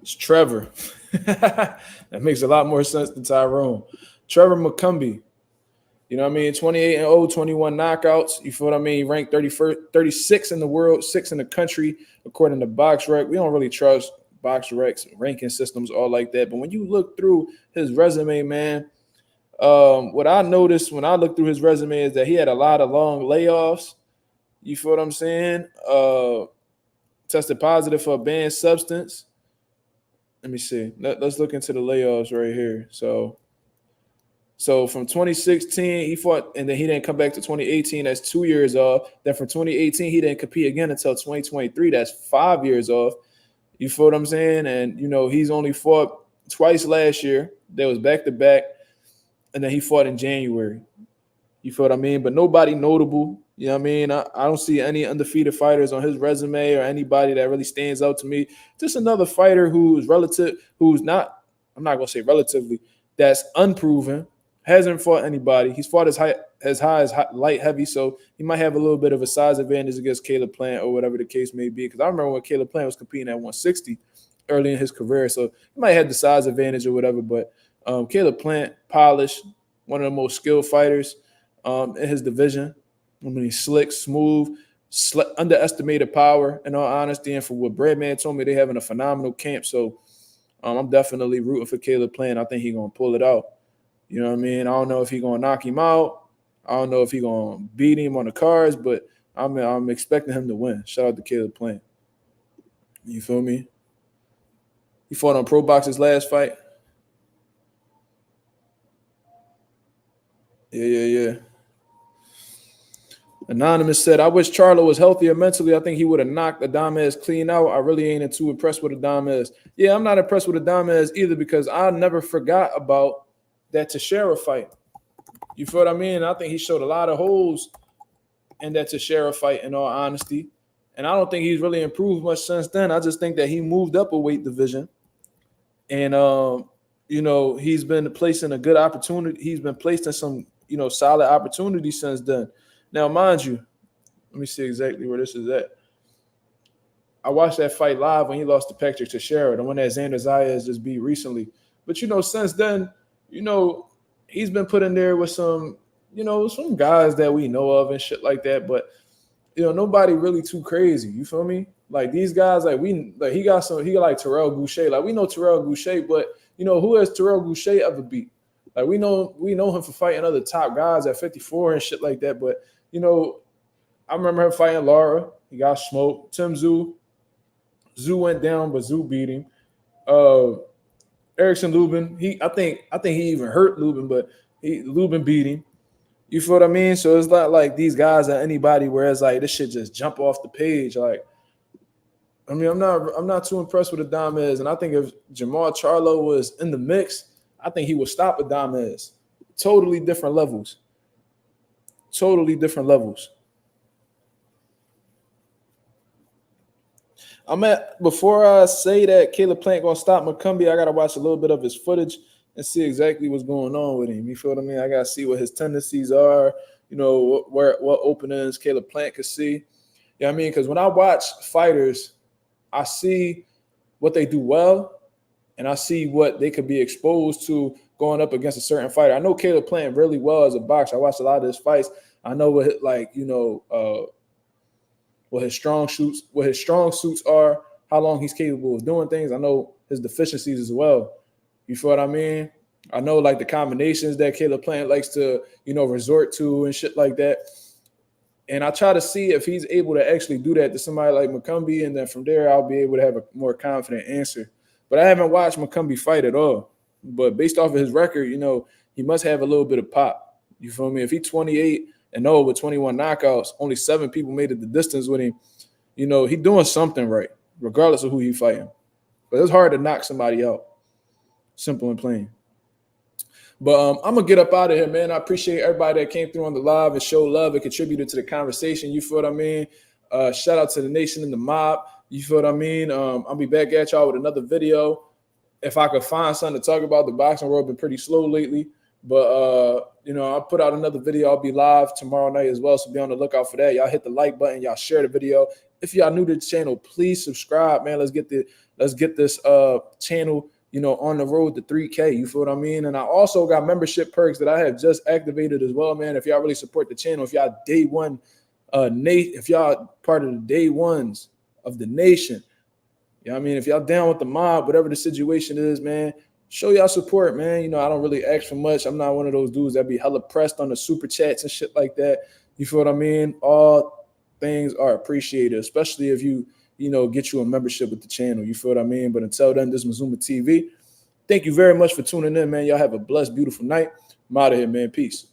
It's Trevor. That makes a lot more sense than Tyrone. Trevor McCumbee. You know what I mean? 28-0, 21 knockouts. You feel what I mean? He ranked 31st, 36 in the world, 6th in the country, according to BoxRec. We don't really trust BoxRec's ranking systems all like that. But when you look through his resume, man, what I noticed when I looked through his resume is that he had a lot of long layoffs. You feel what I'm saying? Tested positive for a banned substance. Let me see. Let's look into the layoffs right here. So from 2016, he fought, and then he didn't come back to 2018. That's 2 years off. Then from 2018, he didn't compete again until 2023. That's 5 years off. You feel what I'm saying? And, you know, he's only fought twice last year. That was back-to-back. And then he fought in January. You feel what I mean? But nobody notable. You know what I mean? I don't see any undefeated fighters on his resume or anybody that really stands out to me. Just another fighter who's not, I'm not going to say relatively, that's unproven, hasn't fought anybody. He's fought as high as light heavy, so he might have a little bit of a size advantage against Caleb Plant or whatever the case may be. Because I remember when Caleb Plant was competing at 160 early in his career, so he might have the size advantage or whatever. But Caleb Plant, polished, one of the most skilled fighters in his division. I mean, he's slick, smooth, underestimated power, in all honesty. And for what Breadman told me, they're having a phenomenal camp. So I'm definitely rooting for Caleb Plant. I think he's going to pull it out. You know what I mean? I don't know if he's going to knock him out. I don't know if he's going to beat him on the cards, but I'm expecting him to win. Shout out to Caleb Plant. You feel me? He fought on Pro Box's last fight. Yeah. Anonymous said, "I wish Charlo was healthier mentally. I think he would have knocked Adames clean out. I really ain't too impressed with Adames." Yeah, I'm not impressed with Adames either because I never forgot about that Teixeira fight. You feel what I mean? I think he showed a lot of holes in that Teixeira fight, in all honesty. And I don't think he's really improved much since then. I just think that he moved up a weight division. And, he's been placed in a good opportunity. He's been placed in some, solid opportunities since then. Now, mind you, let me see exactly where this is at. I watched that fight live when he lost to Patrick Teixeira, the one that Xander Zayas just beat recently. But, since then, he's been put in there with some, some guys that we know of and shit like that. But nobody really too crazy. You feel me? Like these guys, he got like Terrell Boucher. Like we know Terrell Boucher, but who has Terrell Boucher ever beat? Like we know him for fighting other top guys at 54 and shit like that. But I remember him fighting Lara. He got smoked. Tim Zoo went down, but Zoo beat him. Erickson Lubin, I think he even hurt Lubin, but Lubin beat him. You feel what I mean? So it's not like these guys are anybody where it's like this shit just jump off the page. Like, I mean, I'm not too impressed with Adames, and I think if Jamal Charlo was in the mix, I think he would stop Adames. Totally different levels. Totally different levels. Before I say that Caleb Plant gonna stop McCumbee, I gotta watch a little bit of his footage and see exactly what's going on with him. You feel what I mean? I gotta see what his tendencies are. What openings Caleb Plant could see. You know what I mean? Because when I watch fighters, I see what they do well, and I see what they could be exposed to going up against a certain fighter. I know Caleb Plant really well as a boxer. I watched a lot of his fights. I know what his strong suits are, how long he's capable of doing things. I know his deficiencies as well. You feel what I mean? I know like the combinations that Caleb Plant likes to, resort to and shit like that. And I try to see if he's able to actually do that to somebody like McCumbee, and then from there I'll be able to have a more confident answer. But I haven't watched McCumbee fight at all. But based off of his record, he must have a little bit of pop. You feel me? If he's 28-0 with 21 knockouts, only 7 people made it the distance with him, he doing something right, regardless of who he fighting. But it's hard to knock somebody out. Simple and plain. But I'm going to get up out of here, man. I appreciate everybody that came through on the live and showed love and contributed to the conversation. You feel what I mean? Shout out to the nation and the mob. You feel what I mean? I'll be back at y'all with another video. If I could find something to talk about, the boxing world been pretty slow lately. But, I'll put out another video. I'll be live tomorrow night as well, so be on the lookout for that. Y'all hit the like button. Y'all share the video. If y'all new to the channel, please subscribe, man. Let's get this channel, on the road to 3K. You feel what I mean? And I also got membership perks that I have just activated as well, man. If y'all really support the channel, if y'all day one, if y'all part of the day ones of the nation, you know what I mean? If y'all down with the mob, whatever the situation is, man, show y'all support, man. I don't really ask for much. I'm not one of those dudes that be hella pressed on the super chats and shit like that. You feel what I mean? All things are appreciated, especially if you get you a membership with the channel. You feel what I mean? But until then, this is Mazuma TV. Thank you very much for tuning in, man. Y'all have a blessed, beautiful night. I'm out of here, man. Peace.